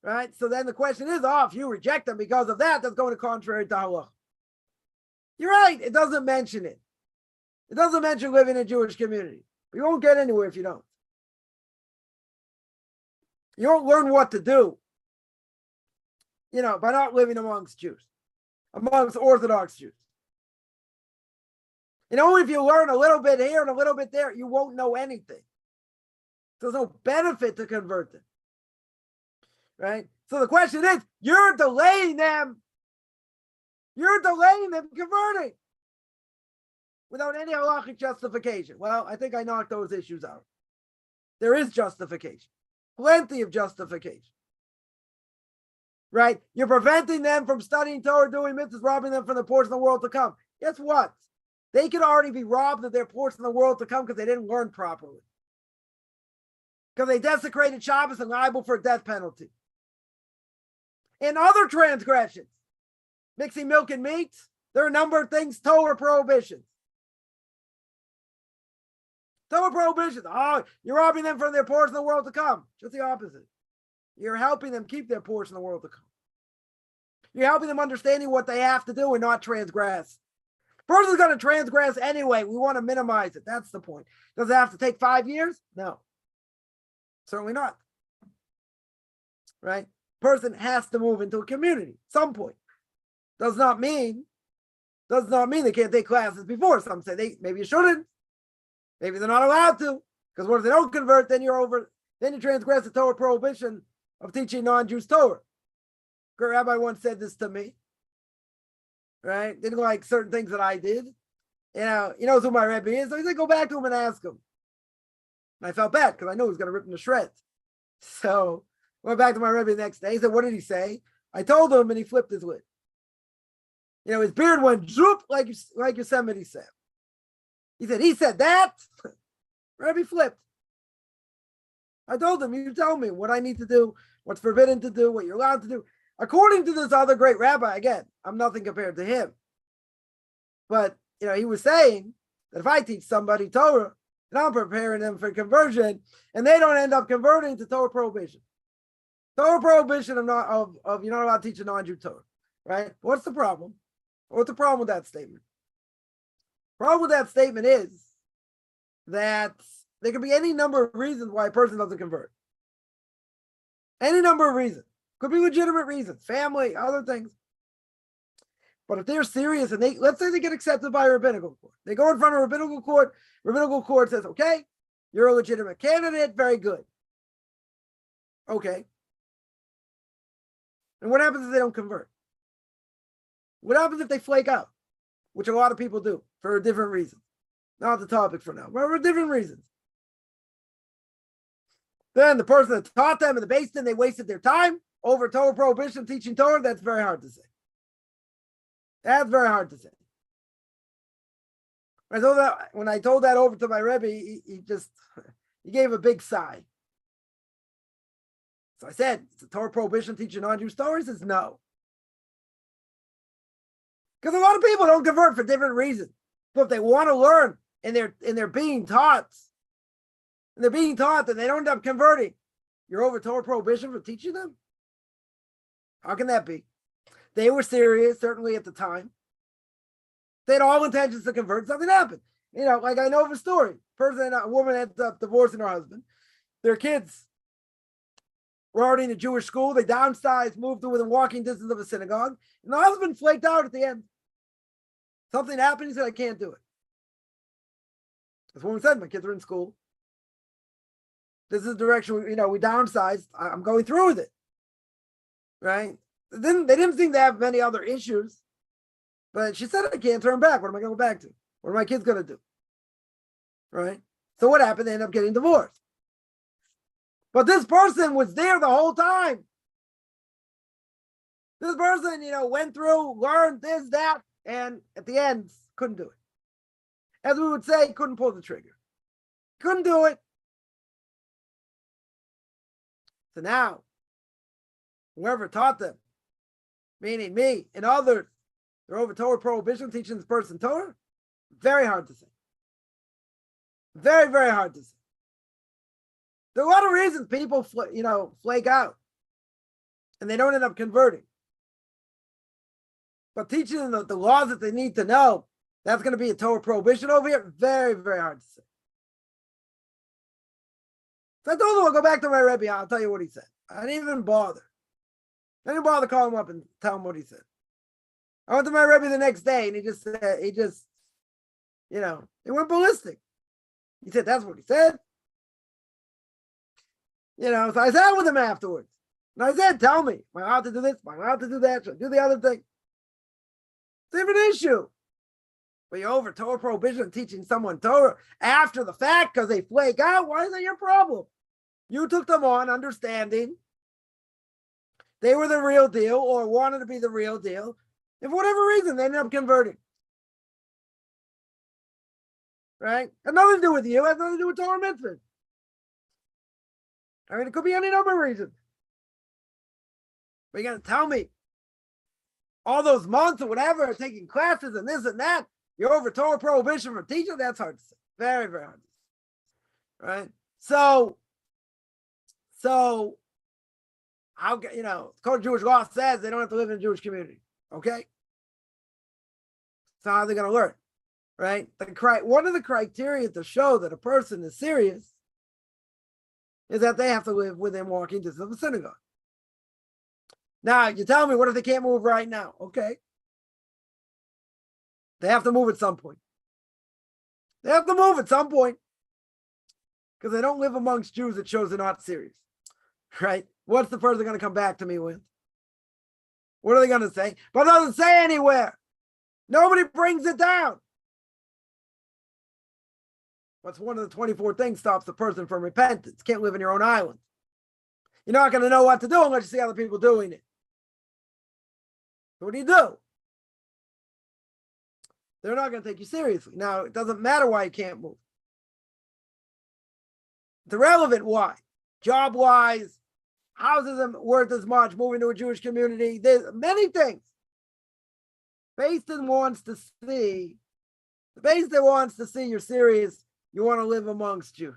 Right? So then the question is, if you reject them because of that, that's going contrary to halakha. You're right. It doesn't mention it. It doesn't mention living in a Jewish community. But you won't get anywhere if you don't. You won't learn what to do, by not living amongst Jews, amongst Orthodox Jews. If you learn a little bit here and a little bit there, you won't know anything. There's no benefit to convert them. Right? So the question is, you're delaying them. You're delaying them converting without any halachic justification. Well, I think I knocked those issues out. There is justification. Plenty of justification. Right? You're preventing them from studying Torah, doing mitzvahs, robbing them from the portion of the world to come. Guess what? They could already be robbed of their portion of the world to come because they didn't learn properly. Because they desecrated Shabbos and liable for a death penalty. And other transgressions, mixing milk and meat, there are a number of things, Torah prohibitions. Torah prohibitions. You're robbing them from their portion of the world to come. Just the opposite. You're helping them keep their portion of the world to come. You're helping them understanding what they have to do and not transgress. Person's going to transgress anyway. We want to minimize it. That's the point. Does it have to take 5 years? No. Certainly not. Right? Person has to move into a community at some point. Does not mean they can't take classes before. Some say maybe you shouldn't. Maybe they're not allowed to. Because what if they don't convert, then you transgress the Torah prohibition of teaching non-Jews Torah. A rabbi once said this to me. Right? Didn't like certain things that I did. He knows who my Rebbe is. So he said, go back to him and ask him. And I felt bad because I knew he was going to rip him to shreds. So I went back to my Rebbe the next day. He said, what did he say? I told him and he flipped his lid. His beard went zoop like Yosemite Sam. He said that? Rebbe flipped. I told him, you tell me what I need to do, what's forbidden to do, what you're allowed to do. According to this other great rabbi, again, I'm nothing compared to him. But, he was saying that if I teach somebody Torah, and I'm preparing them for conversion, and they don't end up converting to Torah prohibition. Torah prohibition of you're not allowed to teach a non-Jew Torah, right? What's the problem? What's the problem with that statement? The problem with that statement is that there could be any number of reasons why a person doesn't convert. Any number of reasons. Could be legitimate reasons, family, other things. But if they're serious and let's say they get accepted by a rabbinical court, they go in front of a rabbinical court says, okay, You're a legitimate candidate. Very good. Okay. And what happens if they don't convert? What happens if they flake out? Which a lot of people do for different reasons. Not the topic for now, but for different reasons. Then the person that taught them in the Beis Din, they wasted their time over Torah prohibition, teaching Torah. That's very hard to say. That's very hard to say. When I told that over to my Rebbe, he gave a big sigh. So I said, "It's a Torah prohibition teaching non-Jew stories?" He says, no. Because a lot of people don't convert for different reasons. So if they want to learn and they're being taught, and they don't end up converting, you're over Torah prohibition for teaching them? How can that be? They were serious, certainly at the time. They had all intentions to convert. Something happened. Like I know of a story. A woman ends up divorcing her husband. Their kids were already in a Jewish school. They downsized, moved to within walking distance of a synagogue. And the husband flaked out at the end. Something happened. He said, I can't do it. This woman said, my kids are in school. This is the direction, we downsized. I'm going through with it. Right? They didn't seem to have many other issues. But she said, I can't turn back. What am I going to go back to? What are my kids going to do? Right? So what happened? They ended up getting divorced. But this person was there the whole time. This person, went through, learned this, that, and at the end, couldn't do it. As we would say, couldn't pull the trigger. Couldn't do it. So now, whoever taught them, meaning me and others, they're over Torah prohibition, teaching this person Torah. Very hard to say. Very, very hard to say. There are a lot of reasons people, flake out, and they don't end up converting. But teaching them the laws that they need to know, that's going to be a Torah prohibition over here. Very, very hard to say. So I told him I'll go back to my Rebbe. I'll tell you what he said. I didn't even bother. I didn't bother calling him up and tell him what he said. I went to my Rebbe the next day, and he went ballistic. He said, that's what he said. So I sat with him afterwards. And I said, tell me, am I allowed to do this? Am I allowed to do that? Should I do the other thing? It's a different issue. But you're over Torah prohibition teaching someone Torah after the fact because they flake out. Why is that your problem? You took them on understanding they were the real deal or wanted to be the real deal. And for whatever reason, they ended up converting. Right? Had nothing to do with you. Had nothing to do with Torah mitzvah. It could be any number of reasons. But you're going to tell me all those months or whatever, taking classes and this and that, you're over Torah prohibition for teaching? That's hard to say. Very, very hard to say. Right? So how, the Code of Jewish Law says they don't have to live in a Jewish community. Okay? So how are they going to learn? Right? One of the criteria to show that a person is serious is that they have to live within walking distance of a synagogue. Now, you tell me, what if they can't move right now? Okay. They have to move at some point. They have to move at some point because they don't live amongst Jews. It shows they're not serious. Right? What's the person going to come back to me with? What are they going to say? But it doesn't say anywhere. Nobody brings it down. What's one of the 24 things stops the person from repentance? Can't live in your own island. You're not going to know what to do unless you see other people doing it. So what do? They're not going to take you seriously. Now, it doesn't matter why you can't move. It's irrelevant why. Job-wise, houses aren't worth as much, moving to a Jewish community. There's many things. Beis Din wants to see you're serious. You want to live amongst Jews.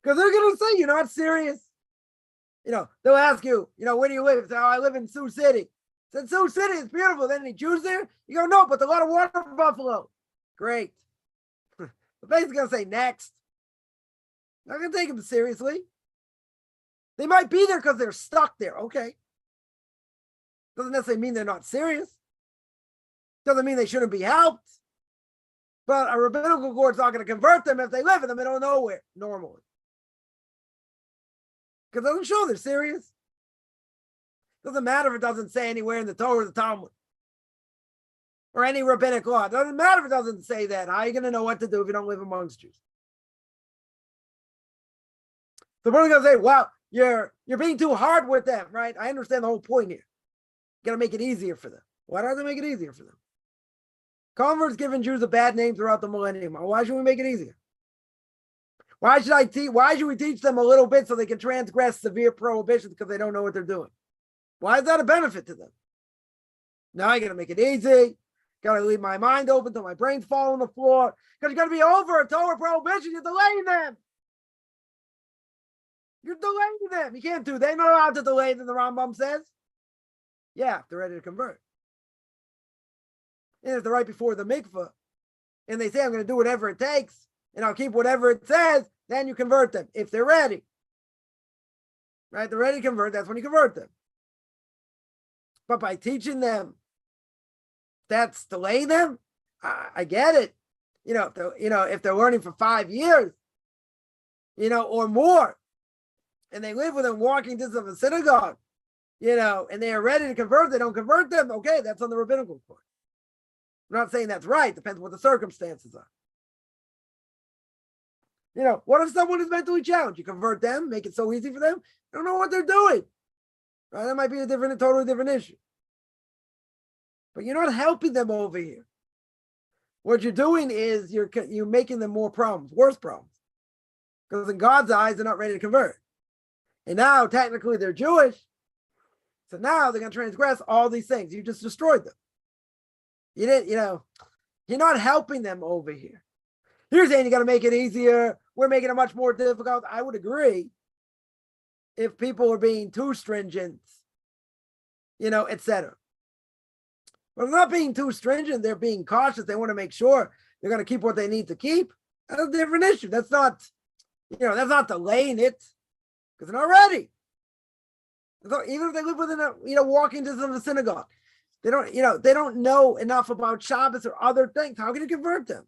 Because they're going to say you're not serious. They'll ask you, where do you live? Say, I live in Sioux City. Said Sioux City is beautiful. There any Jews there? You go, no, but a lot of water buffalo. Great. The Beis is going to say next. Not going to take them seriously. They might be there because they're stuck there. Okay. Doesn't necessarily mean they're not serious. Doesn't mean they shouldn't be helped. But a rabbinical court's not going to convert them if they live in the middle of nowhere normally. Because it doesn't show they're serious. Doesn't matter if it doesn't say anywhere in the Torah or the Talmud or any rabbinic law. It doesn't matter if it doesn't say that. How are you going to know what to do if you don't live amongst Jews? The person's going to say, well, you're being too hard with them, right? I understand the whole point here. You got to make it easier for them. Why don't they make it easier for them? Converts giving Jews a bad name throughout the millennium. Why should we make it easier? Why should we teach them a little bit so they can transgress severe prohibitions because they don't know what they're doing? Why is that a benefit to them? Now I got to make it easy. Got to leave my mind open till my brain's fall on the floor. Because you got to be over a Torah prohibition. You're delaying them. You're delaying them. You can't do that. They're not allowed to delay them, the Rambam says. Yeah, if they're ready to convert. And if they're right before the mikveh, and they say, I'm going to do whatever it takes, and I'll keep whatever it says, then you convert them, if they're ready. Right? They're ready to convert, that's when you convert them. But by teaching them, that's delaying them? I get it. If they're learning for 5 years, or more, and they live within walking distance of a synagogue, and they are ready to convert, they don't convert them, okay, that's on the rabbinical court. I'm not saying that's right, depends what the circumstances are. What if someone is mentally challenged? You convert them, make it so easy for them, they don't know what they're doing. Right? That might be a totally different issue. But you're not helping them over here. What you're doing is you're making them more problems, worse problems. Because in God's eyes, they're not ready to convert. And now, technically, they're Jewish. So now they're going to transgress all these things. You just destroyed them. You didn't, you're not helping them over here. You're saying you got to make it easier. We're making it much more difficult. I would agree if people are being too stringent, etc. But they're not being too stringent. They're being cautious. They want to make sure they're going to keep what they need to keep. That's a different issue. That's not, that's not delaying it because they're not ready. So even if they live within a, walking distance of a synagogue, they don't know enough about Shabbos or other things. How can you convert them?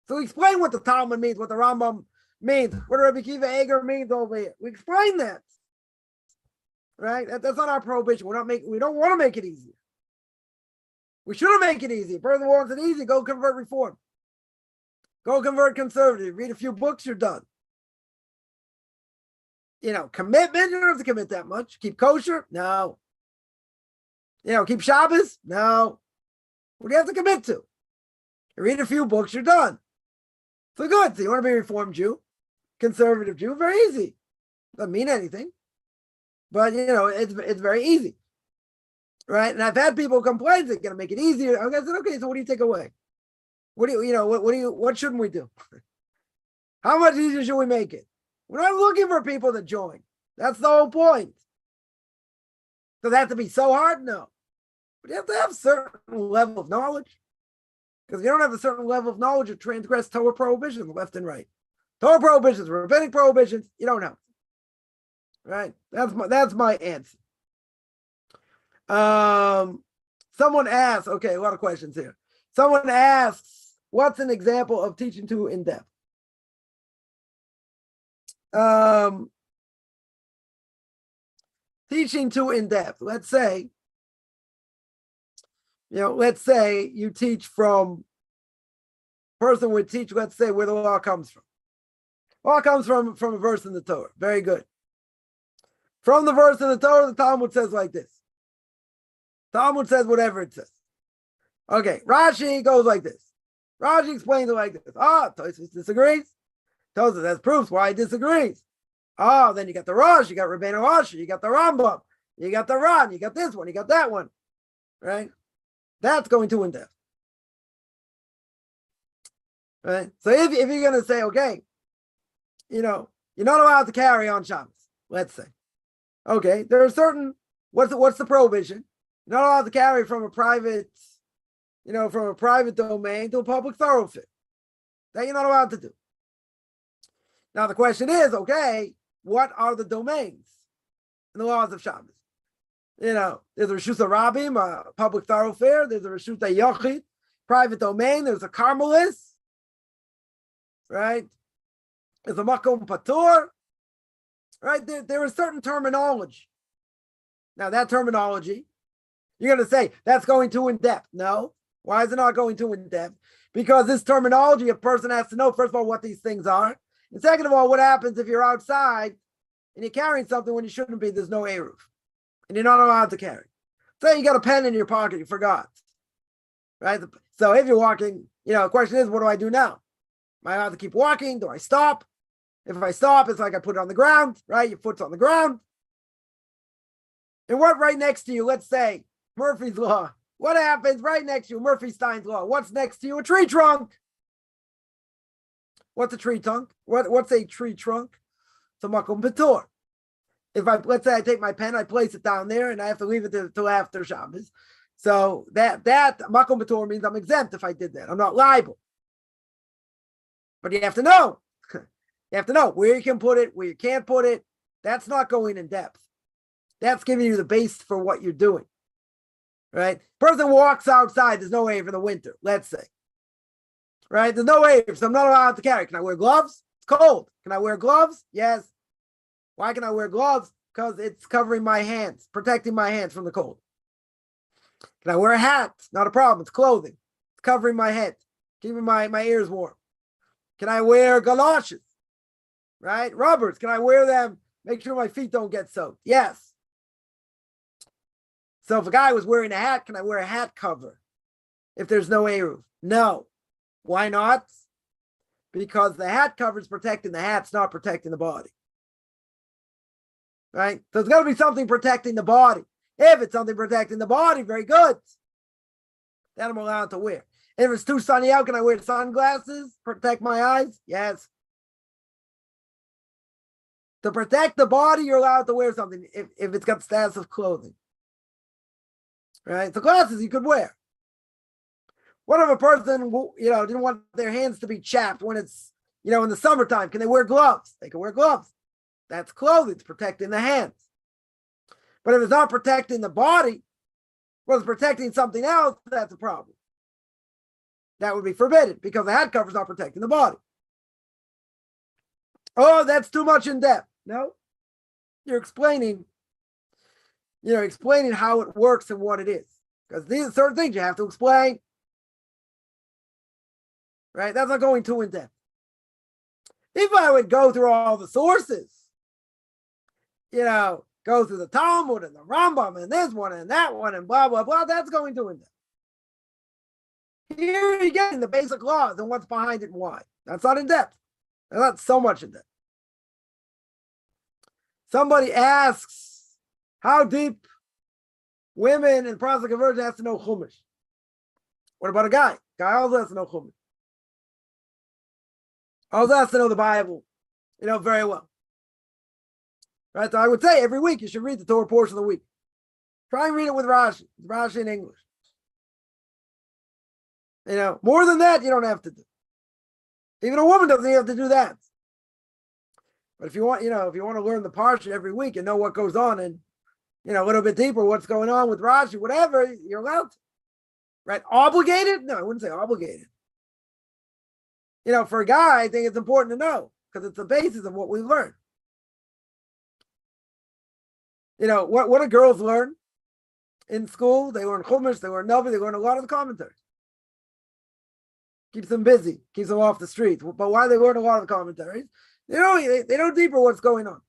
So we explain what the Talmud means, what the Rambam means, what Rabbi Kiva Eger means over here. We explain that. Right? That's not our prohibition. We don't want to make it easier. We shouldn't make it easy. A person wants it easy, go convert Reform. Go convert conservative. Read a few books, you're done. Commitment, you don't have to commit that much. Keep kosher? No. Keep Shabbos? No. What do you have to commit to? You read a few books, you're done. So good. So you want to be a Reformed Jew, conservative Jew, very easy. Doesn't mean anything. But, it's very easy. Right? And I've had people complain, they're going to make it easier. I said, okay, so what do you take away? What shouldn't we do? How much easier should we make it? We're not looking for people to join. That's the whole point. Does it have to be so hard? No. But you have to have a certain level of knowledge. Because if you don't have a certain level of knowledge, you transgress Torah prohibitions left and right. Torah prohibitions, rabbinic prohibitions, you don't know. Right? That's my answer. Someone asks, okay, a lot of questions here. Someone asks, what's an example of teaching too in depth? Teaching too in depth. Let's say you teach person would teach, let's say, where the law comes from. Law comes from a verse in the Torah. Very good. From the verse in the Torah, the Talmud says like this. Talmud says whatever it says. Okay, Rashi goes like this. Rashi explains it like this. Tosfos disagrees. Tosfos has proofs why he disagrees. Then you got the Rosh, you got Rabbeinu Asher, you got the Rambam, you got the Ran, you got this one, you got that one. Right? That's going too in depth. Right? So if you're going to say, okay, you're not allowed to carry on Shabbos, let's say. Okay, there are certain, what's the prohibition? You're not allowed to carry from a private domain to a public thoroughfare. That you're not allowed to do. Now the question is, okay, what are the domains in the laws of Shabbos? There's a Reshut Rabim, a public thoroughfare. There's a Reshut Yachid, private domain. There's a Carmelis, right? There's a Makom Patur, right? There is certain terminology. Now, that terminology, you're going to say, that's going too in-depth. No. Why is it not going too in-depth? Because this terminology, a person has to know, first of all, what these things are. And second of all, what happens if you're outside and you're carrying something when you shouldn't be, there's no Eruv. And you're not allowed to carry. Say you got a pen in your pocket, you forgot. Right? So if you're walking, the question is, what do I do now? Am I allowed to keep walking? Do I stop? If I stop, it's like I put it on the ground, right? Your foot's on the ground. And what right next to you, let's say, Murphy's Law. What happens right next to you, Murphy-Stein's Law? What's next to you? A tree trunk. What's a tree trunk? What's a tree trunk? It's a makom patur. Let's say I take my pen, I place it down there, and I have to leave it till after Shabbos. So that makom patur means I'm exempt if I did that. I'm not liable. But you have to know. You have to know where you can put it, where you can't put it. That's not going in depth. That's giving you the base for what you're doing. Right? Person walks outside, there's no wave in the winter, let's say. Right? There's no wave, so I'm not allowed to carry. Can I wear gloves? It's cold. Can I wear gloves? Yes. Why can I wear gloves? Because it's covering my hands, protecting my hands from the cold. Can I wear a hat? Not a problem. It's clothing. It's covering my head, keeping my ears warm. Can I wear galoshes? Right? Rubbers. Can I wear them? Make sure my feet don't get soaked. Yes. So if a guy was wearing a hat, can I wear a hat cover if there's no Eruv? No. Why not? Because the hat cover is protecting the hat, it's not protecting the body. Right? So it's got to be something protecting the body. If it's something protecting the body, very good. Then I'm allowed to wear. If it's too sunny out, can I wear sunglasses? Protect my eyes? Yes. To protect the body, you're allowed to wear something if it's got status of clothing. Right? So glasses you could wear. What if a person, didn't want their hands to be chapped when it's, in the summertime? Can they wear gloves? They can wear gloves. That's clothing. It's protecting the hands. But if it's not protecting the body, well, it's protecting something else, that's a problem. That would be forbidden because the hat cover is not protecting the body. Oh, that's too much in depth. No, you're explaining how it works and what it is. Because these are certain things you have to explain. Right? That's not going too in depth. If I would go through all the sources, go through the Talmud and the Rambam and this one and that one and blah, blah, blah, that's going too in depth. Here you're getting the basic laws and what's behind it and why. That's not in depth. That's not so much in depth. Somebody asks, how deep women in process of conversion has to know Chumash? What about a guy? Guy also has to know Chumash. Also has to know the Bible, very well. Right? So I would say every week you should read the Torah portion of the week. Try and read it with Rashi in English. More than that, you don't have to do. Even a woman doesn't have to do that. But if you want, if you want to learn the parsha every week and know what goes on and, a little bit deeper what's going on with Rashi, whatever, you're allowed to. Right? Obligated? No, I wouldn't say obligated. For a guy, I think it's important to know because it's the basis of what we learn. What do girls learn in school? They learn Chumash, they learn Navi, they learn a lot of the commentaries. Keeps them busy, keeps them off the streets. But why they learn a lot of the commentaries? They know deeper what's going on.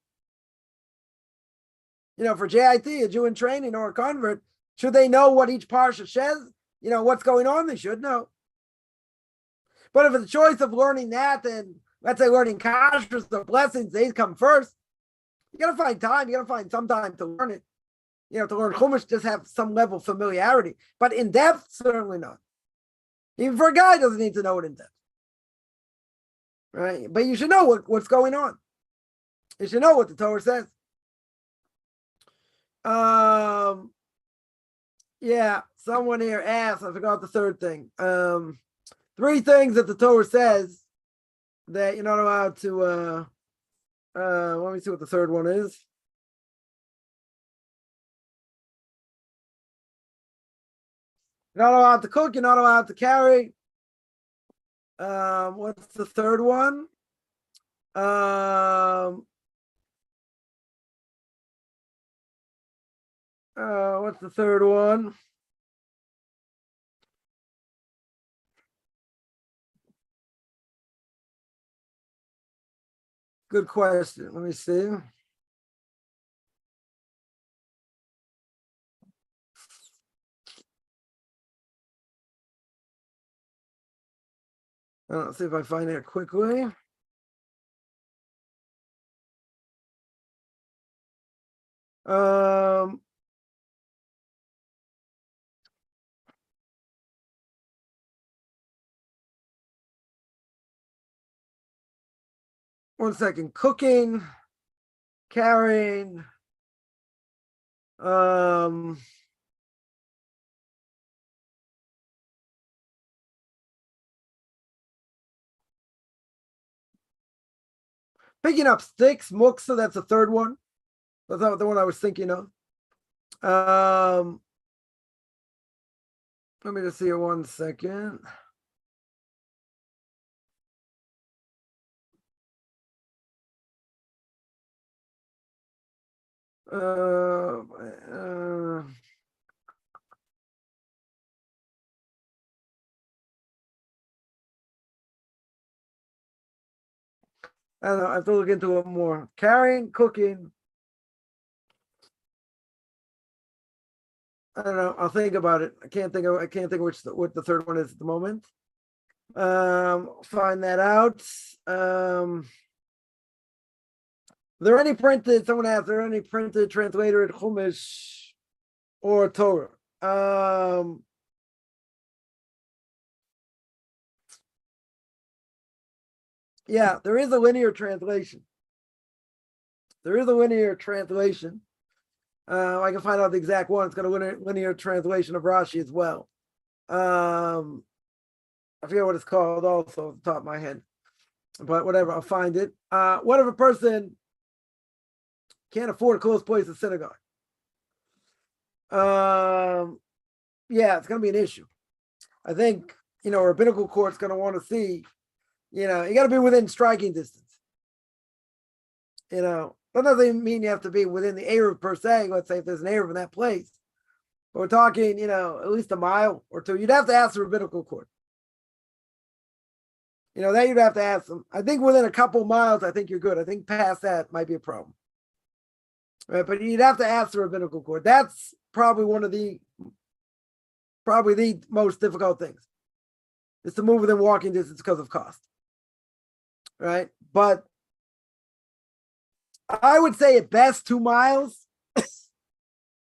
For JIT, a Jew in training or a convert, should they know what each parsha says? What's going on? They should know. But if it's a choice of learning that and let's say learning kashrus or blessings, they come first. You got to find time. You got to find some time to learn it. To learn Chumash, just have some level of familiarity. But in depth, certainly not. Even for a guy, doesn't need to know it in depth. Right? But you should know what's going on. You should know what the Torah says. Yeah, someone here asked, I forgot the third thing. 3 things that the Torah says that you're not allowed to, let me see what the third one is. You're not allowed to cook. You're not allowed to carry. What's the third one? What's the third one? Good question. Let me see. Let's see if I find it quickly. One second. Cooking, carrying, picking up sticks, muksa, that's the third one. That's not the one I was thinking of. Let me just see it 1 second. I don't know. I have to look into it more. Carrying, cooking. I don't know. I'll think about it. I can't think of what the third one is at the moment. Find that out. There any printed? Someone asked, are there any printed translated Chumash or Torah? Yeah, there is a linear translation. I can find out the exact one. It's got a linear translation of Rashi as well. I forget what it's called also off the top of my head. But whatever, I'll find it. What if a person can't afford a close place to synagogue? Yeah, it's going to be an issue. I think, a rabbinical court's going to want to see, you got to be within striking distance. That doesn't mean you have to be within the Eruv per se. Let's say if there's an Eruv in that place. But we're talking, at least a mile or two. You'd have to ask the rabbinical court. That you'd have to ask them. I think within a couple miles, I think you're good. I think past that might be a problem. Right, but you'd have to ask the rabbinical court. That's probably the most difficult things, is to move within walking distance because of cost. Right? But I would say at best 2 miles.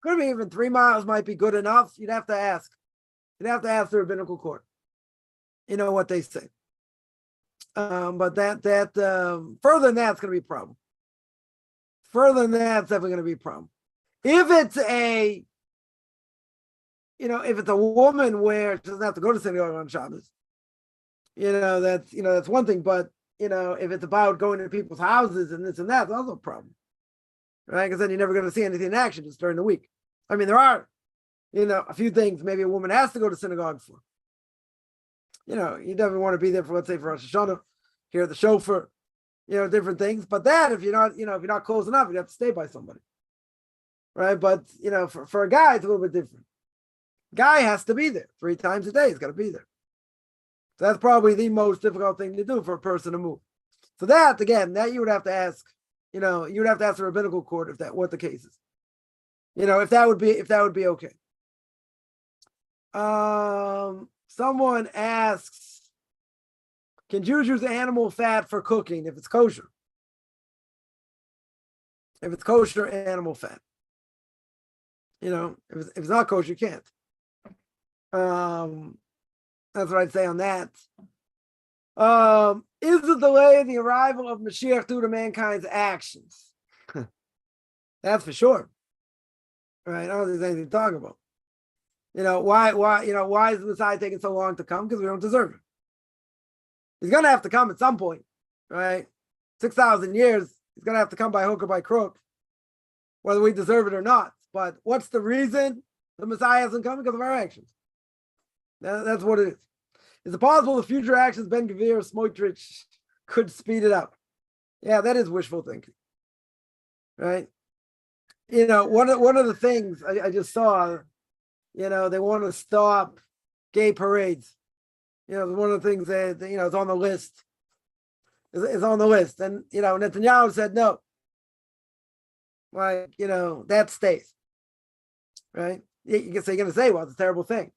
Could be even 3 miles might be good enough. You'd have to ask. You'd have to ask the rabbinical court. What they say. But that further than that, it's going to be a problem. Further than that, it's definitely going to be a problem. If it's if it's a woman where she doesn't have to go to synagogue on Shabbos, that's one thing. But if it's about going to people's houses and this and that, that's also a problem, right? Because then you're never going to see anything in action just during the week. I mean, there are, a few things maybe a woman has to go to synagogue for. You definitely want to be there for, let's say, for Rosh Hashanah, hear the shofar, different things. But that, if you're not close enough, you have to stay by somebody, right? But for a guy, it's a little bit different. Guy has to be there 3 times a day. He's got to be there. So that's probably the most difficult thing to do for a person to move. So that, again, that you would have to ask. You would have to ask the rabbinical court what the case is. If that would be okay. Someone asks, can Jews use animal fat for cooking if it's kosher? If it's kosher animal fat. If it's not kosher, you can't. That's what I'd say on that. Is the delay in the arrival of Mashiach due to mankind's actions? That's for sure. Right? I don't think there's anything to talk about. Why is the Messiah taking so long to come? Because we don't deserve it. He's going to have to come at some point, right? 6,000 years, he's going to have to come by hook or by crook, whether we deserve it or not. But what's the reason the Messiah hasn't come? Because of our actions. That's what it is. Is it possible the future actions Ben Gvir or Smotrich could speed it up? Yeah, that is wishful thinking, right? One of the things I just saw, they want to stop gay parades. One of the things that is on the list. Is on the list, and Netanyahu said no. Like that stays, right? You're going to say, well, it's a terrible thing,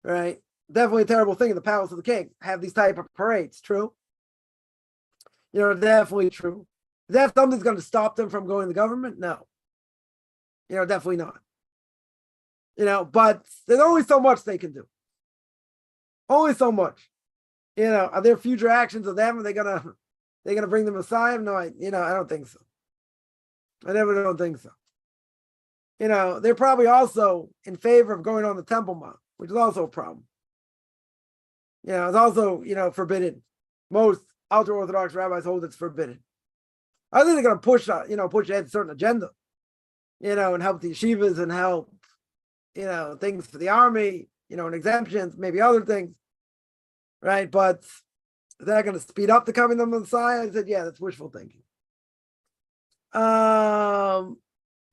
right? Definitely a terrible thing in the palace of the king. Have these type of parades, true? Definitely true. Is that something that's going to stop them from going to the government? No. Definitely not. But there's only so much they can do. Only so much. Are there future actions of them? Are they gonna bring the Messiah? No, I don't think so. I never don't think so. They're probably also in favor of going on the Temple Mount, which is also a problem. It's also, forbidden. Most ultra-Orthodox rabbis hold it's forbidden. I think they're going to push ahead a certain agenda, and help the yeshivas and help, things for the army, and exemptions, maybe other things, right? But they're going to speed up the coming of the Messiah. I said, yeah, that's wishful thinking.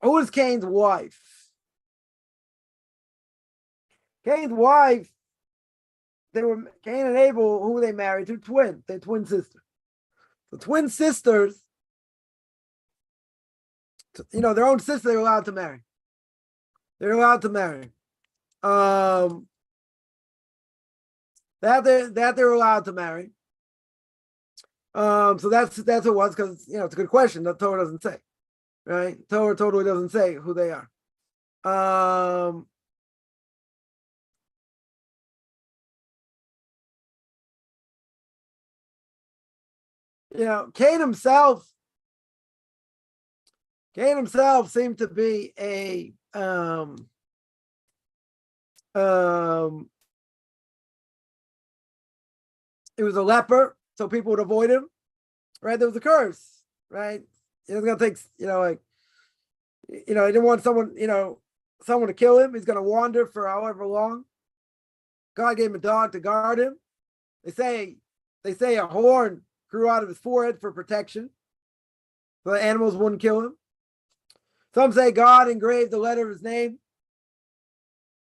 Who is Cain's wife? Cain's wife, they were Cain and Abel, who they married to twins. They're twin sisters. The twin sisters, their own sister, they're allowed to marry. They're allowed to marry. That they're allowed to marry. So that's what it was, because it's a good question. The Torah doesn't say, right? Torah totally doesn't say who they are. Cain himself seemed to be he was a leper, so people would avoid him, right? There was a curse, right? It was gonna take, he didn't want someone to kill him. He's gonna wander for however long. God gave him a dog to guard him. They say a horn grew out of his forehead for protection, so the animals wouldn't kill him. Some say God engraved the letter of his name,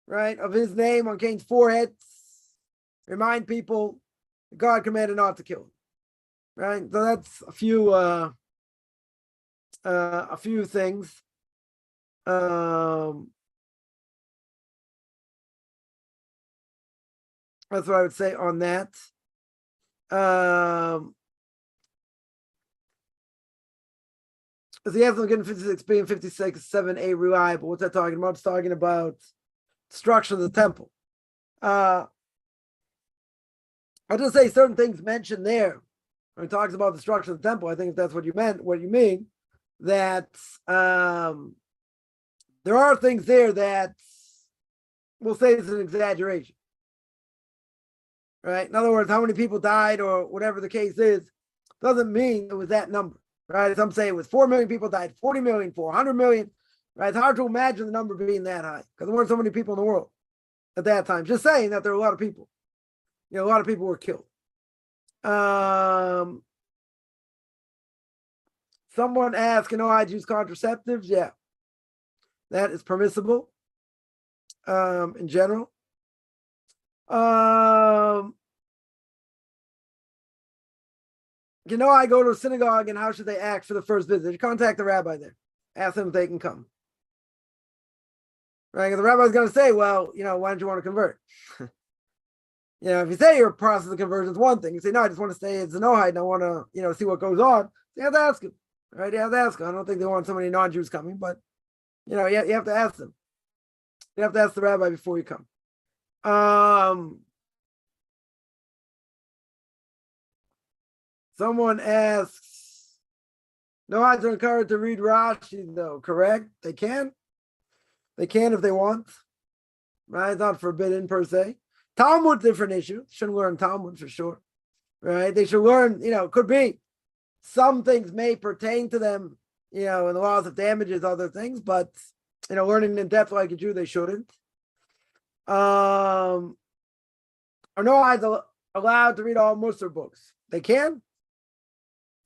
right, of his name on Cain's forehead. Remind people God commanded not to kill him, right? So that's a few things. That's what I would say on that. The answer getting 56 being 56, 7a reliable. What's that talking about? It's talking about destruction of the temple. I'll just say certain things mentioned there when it talks about destruction of the temple. I think if that's what you mean, that there are things there that we'll say is an exaggeration. Right? In other words, how many people died or whatever the case is, doesn't mean it was that number. Right? Some say it was 4 million people died, 40 million, 400 million. Right? It's hard to imagine the number being that high because there weren't so many people in the world at that time. Just saying that there were a lot of people. A lot of people were killed. Someone asked, I'd use contraceptives. Yeah, that is permissible in general. I go to a synagogue, and how should they act for the first visit? You contact the rabbi there. Ask them if they can come. Right? Because the rabbi's going to say, well, why don't you want to convert? If you say you're a process of conversion, it's one thing. You say, no, I just want to stay as a Noahide and I want to, see what goes on. You have to ask him. Right? You have to ask him. I don't think they want so many non-Jews coming, but, you have to ask them. You have to ask the rabbi before you come. Someone asks, no, I don't encourage to read Rashi, though, correct? They can. They can if they want. Right? It's not forbidden per se. Talmud, different issue. Shouldn't learn Talmud for sure. Right? They should learn, could be. Some things may pertain to them, in the laws of damages, other things, but, learning in depth like a Jew, they shouldn't. Are Noahides allowed to read all Musar books? They can.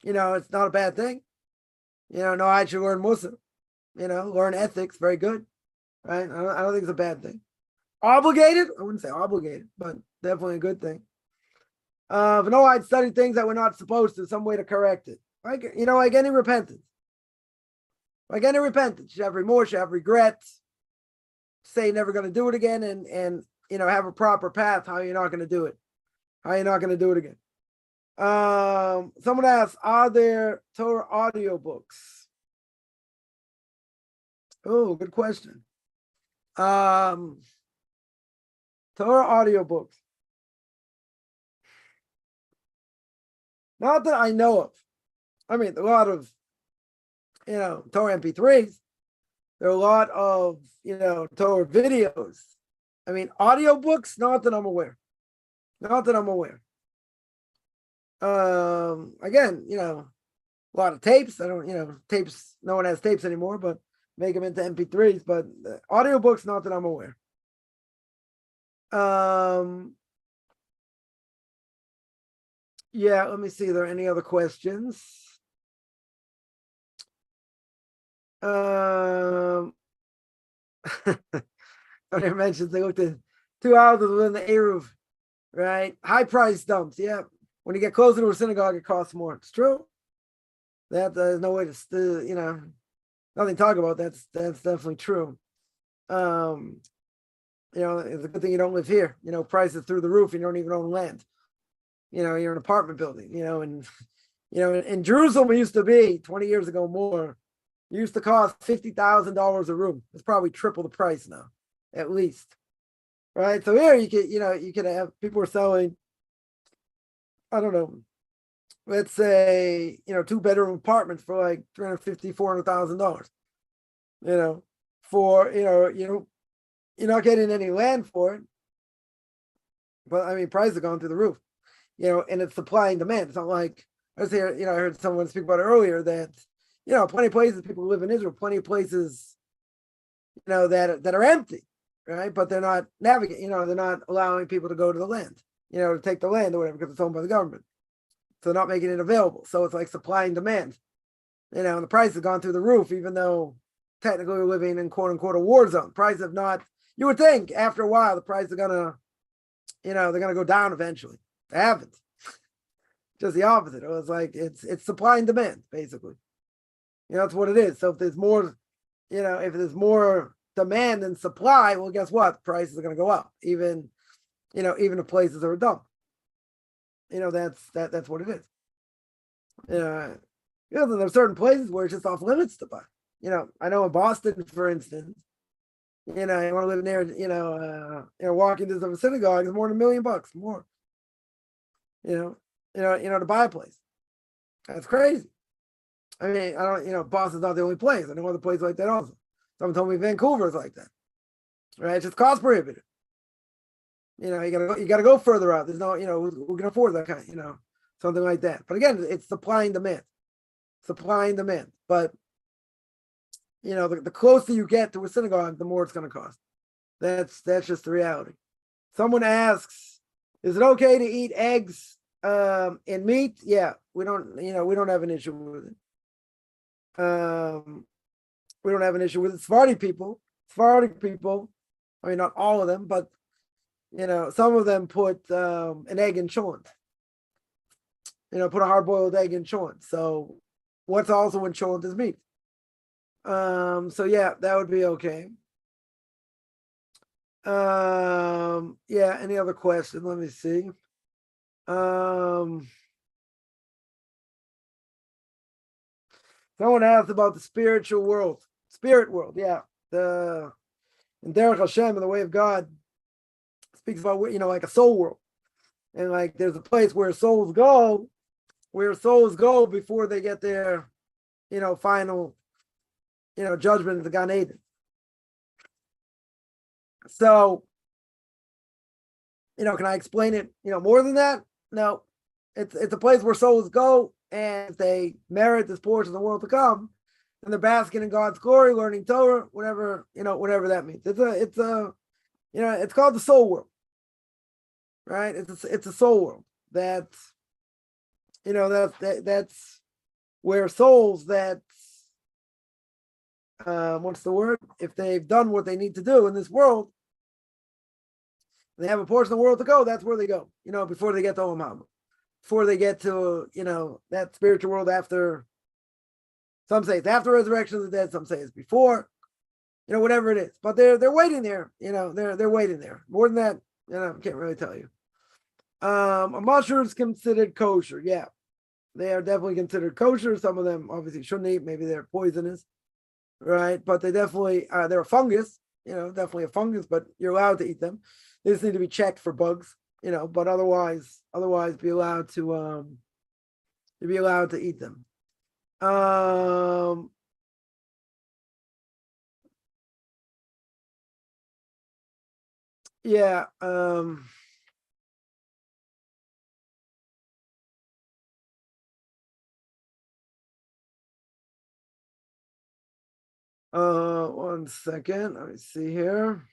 It's not a bad thing. Noahide should learn Musar. Learn ethics. Very good. Right? I don't think it's a bad thing. Obligated? I wouldn't say obligated, but definitely a good thing. If Noahide study things that we're not supposed to, some way to correct it. Like any repentance. Like any repentance, you have remorse, you have regrets. Say you're never going to do it again, and have a proper path how you're not going to do it. How you're not going to do it again. Someone asked, are there Torah audiobooks? Oh, good question. Torah audiobooks. Not that I know of. I mean, a lot of, Torah MP3s. There are a lot of, Torah videos. I mean, audiobooks, not that I'm aware. Not that I'm aware. Again, a lot of tapes. I don't, tapes, no one has tapes anymore, but make them into MP3s. But audiobooks, not that I'm aware. Yeah, let me see. Are there any other questions? Somebody mentions they looked at 2 houses within the Eruv, right? High price dumps. Yeah. When you get closer to a synagogue, it costs more. It's true. That there's no way to, nothing to talk about. That's definitely true. It's a good thing you don't live here. Prices through the roof. You don't even own land. You're an apartment building. And in Jerusalem, it used to be 20 years ago more. It used to cost $50,000 a room. It's probably triple the price now, at least. Right. So here you could have people are selling, I don't know, let's say, 2-bedroom apartments for like $350,000, $400,000. For you're not getting any land for it. But I mean, prices are going through the roof. And it's supply and demand. It's not like I was here, I heard someone speak about it earlier that plenty of places people live in Israel, plenty of places, that are empty, right? But they're not navigating, they're not allowing people to go to the land, to take the land or whatever, because it's owned by the government. So they're not making it available. So it's like supply and demand, and the price has gone through the roof, even though technically we're living in quote unquote a war zone. Prices have not, you would think after a while, the price are gonna, they're gonna go down eventually. They haven't. Just the opposite. It was like, it's supply and demand, basically. That's what it is. So if there's more, if there's more demand than supply, well, guess what? Prices are going to go up. Even if places are a dump. That's what it is. There's certain places where it's just off limits to buy. I know in Boston, for instance, you want to live near, walking to the synagogue is more than $1 million more. To buy a place. That's crazy. I mean, I don't, Boston's not the only place. I know other places like that also. Someone told me Vancouver is like that. Right? It's just cost prohibitive. You gotta go further out. There's no, who can afford that kind, something like that. But again, it's supply and demand. Supply and demand. But the closer you get to a synagogue, the more it's gonna cost. That's just the reality. Someone asks, is it okay to eat eggs and meat? Yeah, we don't have an issue with it. We don't have an issue with it. Sephardic people, I mean, not all of them, but some of them put an egg in cholent. Put a hard-boiled egg in cholent. So what's also in cholent is meat. So yeah, that would be okay. Yeah, any other questions? Let me see. Someone asked about the spiritual world. Spirit world, yeah. In Derech Hashem, in the way of God, speaks about, like a soul world. And like there's a place where souls go before they get their, final, judgment in the Gan Eden. So, can I explain it, more than that? No. It's a place where souls go, and if they merit this portion of the world to come, and they're basking in God's glory, learning Torah, whatever that means. It's a it's called the soul world, right? It's a soul world that's where souls that what's the word? If they've done what they need to do in this world, they have a portion of the world to go. That's where they go. Before they get to Olam Haba, before they get to that spiritual world after. Some say it's after resurrection of the dead. Some say it's before. Whatever it is, but they're waiting there. They're waiting there. More than that, I can't really tell you. A mushroom is considered kosher. Yeah, they are definitely considered kosher. Some of them obviously shouldn't eat. Maybe they're poisonous, right? But they definitely they're a fungus. Definitely a fungus. But you're allowed to eat them. They just need to be checked for bugs. But otherwise be allowed to eat them. Yeah. One second. Let me see here.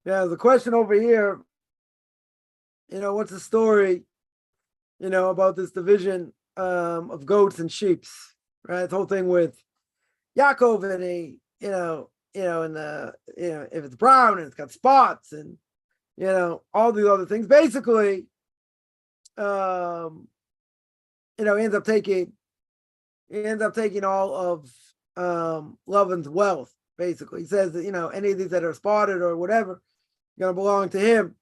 Yeah, the question over here, what's the story, about this division of goats and sheeps, right? The whole thing with Yaakov and if it's brown and it's got spots and all these other things. Basically, he ends up taking all of Lavan's wealth. Basically, he says that any of these that are spotted or whatever going to belong to him,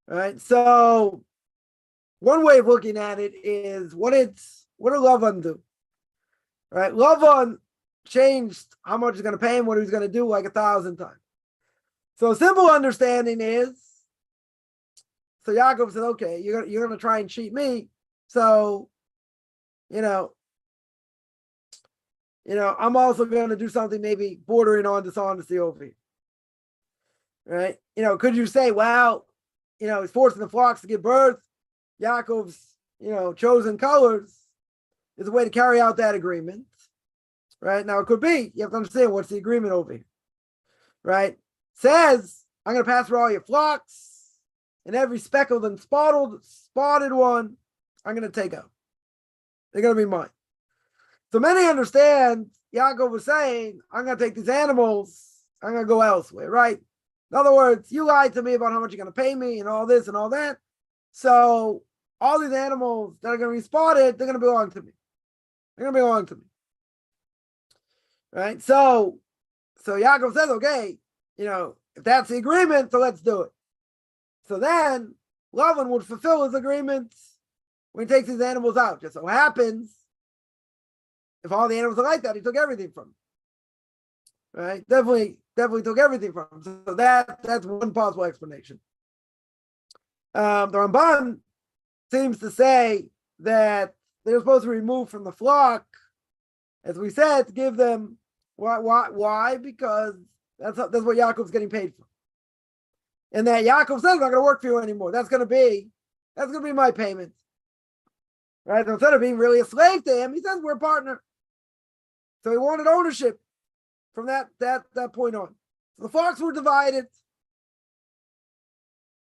right? So one way of looking at it is what did Lavan do, right? Lavan changed how much he's going to pay him, what he was going to do, like 1,000 times. So a simple understanding is, so Yaakov said, okay, you're going to try and cheat me, so I'm also going to do something maybe bordering on dishonesty over here. Right? Could you say, well, he's forcing the flocks to give birth. Yaakov's, chosen colors is a way to carry out that agreement. Right? Now it could be, you have to understand what's the agreement over here. Right? Says, I'm going to pass for all your flocks, and every speckled and spotted one, I'm going to take out. They're going to be mine. So many understand Yaakov was saying, I'm going to take these animals, I'm going to go elsewhere, right? In other words, you lied to me about how much you're going to pay me and all this and all that. So all these animals that are going to be spotted, they're going to belong to me. They're going to belong to me. Right? So Yaakov says, okay, if that's the agreement, so let's do it. So then Lavan would fulfill his agreement when he takes these animals out. Just so happens, if all the animals are like that, he took everything from them. Right? Definitely took everything from him. So that's one possible explanation. The Ramban seems to say that they're supposed to remove from the flock, as we said, to give them why? Because that's what Yaakov's getting paid for. And that Yaakov says, I'm not going to work for you anymore. That's going to be my payment. Right? So instead of being really a slave to him, he says we're a partner. So he wanted ownership from that point on. So the flocks were divided.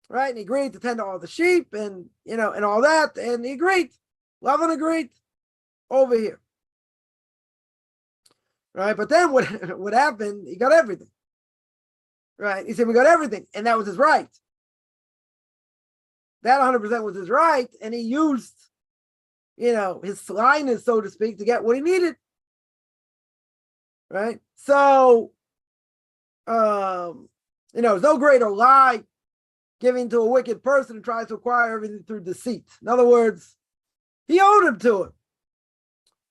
Right? And he agreed to tend to all the sheep and and all that. And he agreed. Lavan agreed over here. Right? But then what happened? He got everything. Right? He said we got everything, and that was his right. That 100% was his right, and he used, his slyness, so to speak, to get what he needed. Right? So, it's no greater lie giving to a wicked person who tries to acquire everything through deceit. In other words, he owed him to it.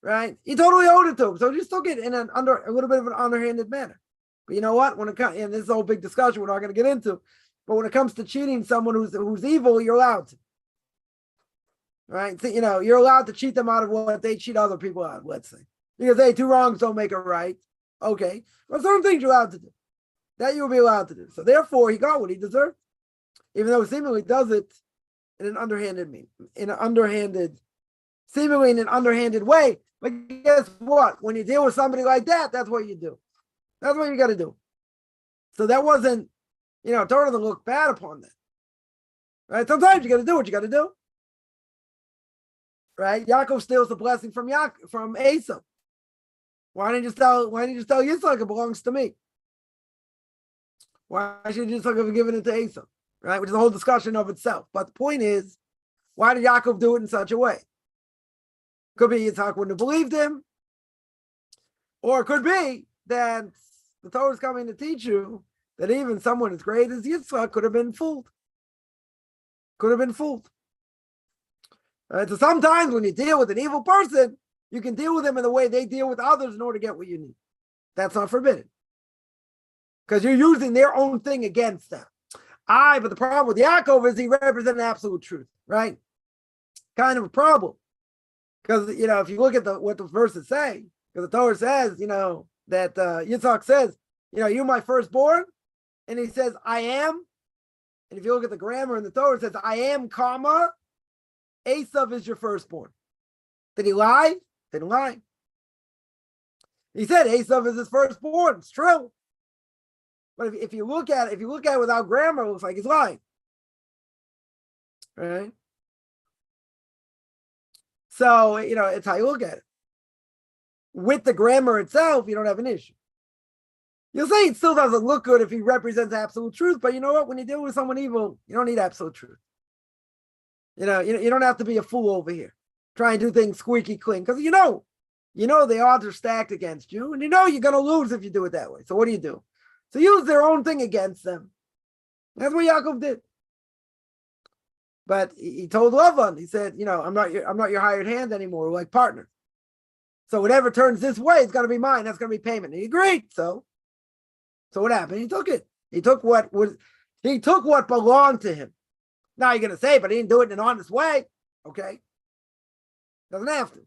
Right? He totally owed it to him. So he just took it in a little bit of an underhanded manner. But you know what? When it comes, and this is a whole big discussion we're not going to get into, but when it comes to cheating someone who's evil, you're allowed to. Right? So, you're allowed to cheat them out of what they cheat other people out of, let's say. Because, hey, two wrongs don't make a right. Okay. Well, certain things you're allowed to do. That you'll be allowed to do. So therefore, he got what he deserved. even though seemingly does it in an seemingly in an underhanded way. But guess what? When you deal with somebody like that, that's what you do. That's what you got to do. So that wasn't, Torah doesn't look bad upon that. Right? Sometimes you got to do what you got to do. Right? Yaakov steals the blessing from Esau. Why didn't you tell Yitzchak it belongs to me? Why should Yitzchak have given it to Esau? Right? Which is a whole discussion of itself. But the point is, why did Yaakov do it in such a way? Could be Yitzchak wouldn't have believed him. Or it could be that the Torah is coming to teach you that even someone as great as Yitzchak could have been fooled. So sometimes when you deal with an evil person, you can deal with them in the way they deal with others in order to get what you need. That's not forbidden. Because you're using their own thing against them. But the problem with Yaakov is he represents absolute truth, right? Kind of a problem. Because, if you look at what the verses say, because the Torah says, that Yitzhak says, you're my firstborn. And he says, I am. And if you look at the grammar in the Torah, it says, I am, comma, Esav is your firstborn. Did he lie? Didn't lie. He said Esav is his firstborn. It's true. But if you look at it without grammar, it looks like he's lying. Right? So, it's how you look at it. With the grammar itself, you don't have an issue. You'll say it still doesn't look good if he represents absolute truth, but you know what? When you deal with someone evil, you don't need absolute truth. You don't have to be a fool over here. Try and do things squeaky clean. Because the odds are stacked against you, and you're going to lose if you do it that way. So what do? So use their own thing against them. That's what Yaakov did. But he told Lavan, he said, I'm not your hired hand anymore. We're like partners. So whatever turns this way, it's going to be mine. That's going to be payment. And he agreed. So what happened? He took it. He took what belonged to him. Now you're going to say, but he didn't do it in an honest way. Okay. Doesn't have to.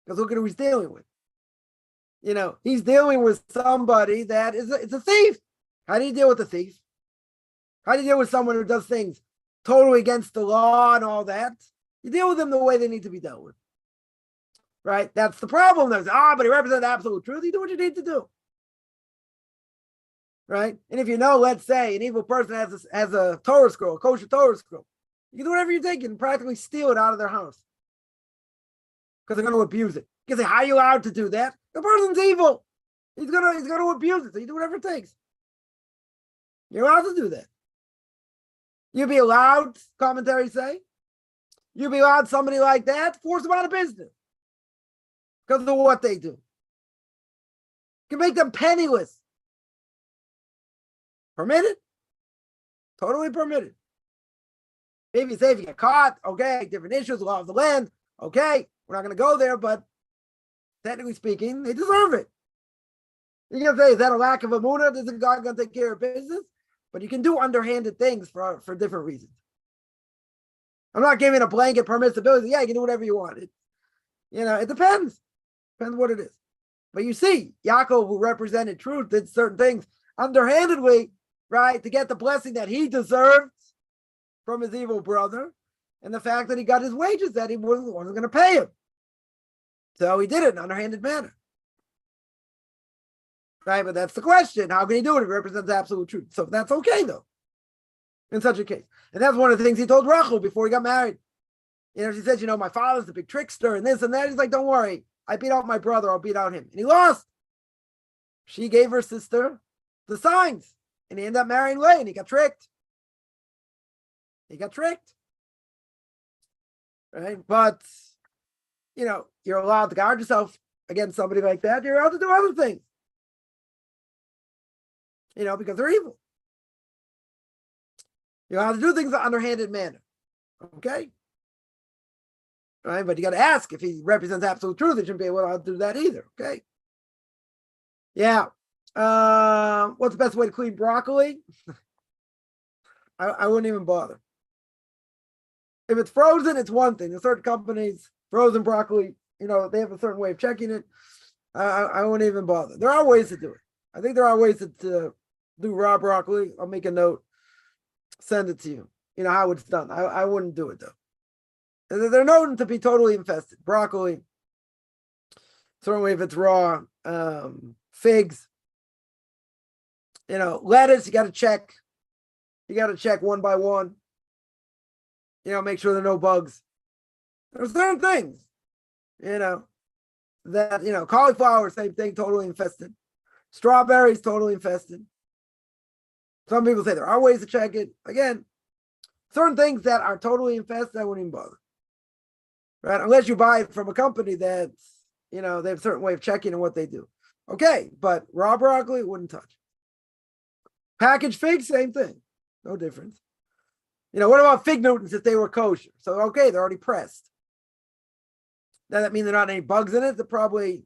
Because look at who he's dealing with. He's dealing with somebody that it's a thief. How do you deal with a thief? How do you deal with someone who does things totally against the law and all that? You deal with them the way they need to be dealt with. Right? That's the problem. There's, but he represents absolute truth. You do what you need to do. Right? And if let's say an evil person has a Torah scroll, a kosher Torah scroll, you can do whatever you take and practically steal it out of their house. Because they're going to abuse it. You can say, how are you allowed to do that? The person's evil. He's gonna abuse it. So you do whatever it takes. You're allowed to do that. You'd be allowed, commentaries say, you'd be allowed somebody like that, force them out of business. Because of what they do. You can make them penniless. Permitted? Totally permitted. Maybe you say if you get caught, okay, different issues, law of the land, okay, we're not going to go there, but technically speaking, they deserve it. You can say, is that a lack of emunah? Isn't God going to take care of business? But you can do underhanded things for different reasons. I'm not giving a blanket permissibility. Yeah, you can do whatever you want. It depends. Depends what it is. But you see, Yaakov, who represented truth, did certain things underhandedly, right, to get the blessing that he deserved from his evil brother, and the fact that he got his wages that he wasn't going to pay him. So he did it in an underhanded manner. Right, but that's the question. How can he do it if it represents absolute truth? So that's okay, though, in such a case. And that's one of the things he told Rachel before he got married. She said, my father's the big trickster and this and that. He's like, don't worry. I beat out my brother. I'll beat out him. And he lost. She gave her sister the signs. And he ended up marrying Leah, and he got tricked. Right? But, you're allowed to guard yourself against somebody like that. You're allowed to do other things. Because they're evil. You're allowed to do things in an underhanded manner. Okay? Right? But you got to ask if he represents absolute truth. He shouldn't be able to do that either. Okay? Yeah. What's the best way to clean broccoli? I wouldn't even bother. If it's frozen, it's one thing. There's certain companies, frozen broccoli, they have a certain way of checking it. I wouldn't even bother. There are ways to do it. I think there are ways to do raw broccoli. I'll make a note. send it to you. You know how it's done. I wouldn't do it though. They're known to be totally infested. Broccoli, certainly if it's raw. Figs, lettuce. You got to check. You got to check one by one. Make sure there are no bugs. There's certain things, that cauliflower, same thing, totally infested. Strawberries, totally infested. Some people say there are ways to check it. Again, certain things that are totally infested, I wouldn't even bother. Right? Unless you buy it from a company that's, they have a certain way of checking and what they do. Okay, but raw broccoli, wouldn't touch. Packaged figs, same thing. No difference. What about fig Newtons if they were kosher? So, okay, they're already pressed. Does that mean there are not any bugs in it? They're probably,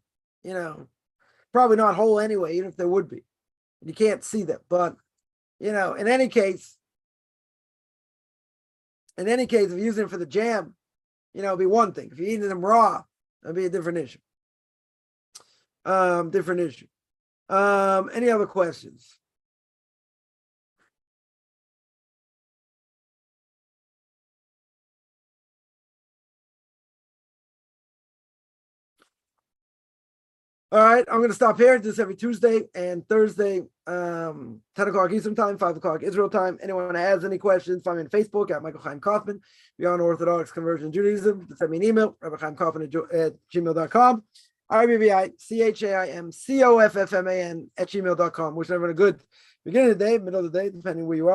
probably not whole anyway, even if there would be. You can't see them. But, in any case, if you're using it for the jam, it'd be one thing. If you're eating them raw, that'd be a different issue. Any other questions? All right, I'm going to stop here. This every Tuesday and Thursday, 10 o'clock Eastern time, 5 o'clock Israel time. Anyone has any questions, find me on Facebook at Michael Chaim Kaufman, Beyond Orthodox Conversion Judaism. Send me an email, rabbichaimkaufman@gmail.com, RBBICHAIMCOFFMAN @gmail.com. Wishing everyone a good beginning of the day, middle of the day, depending where you are.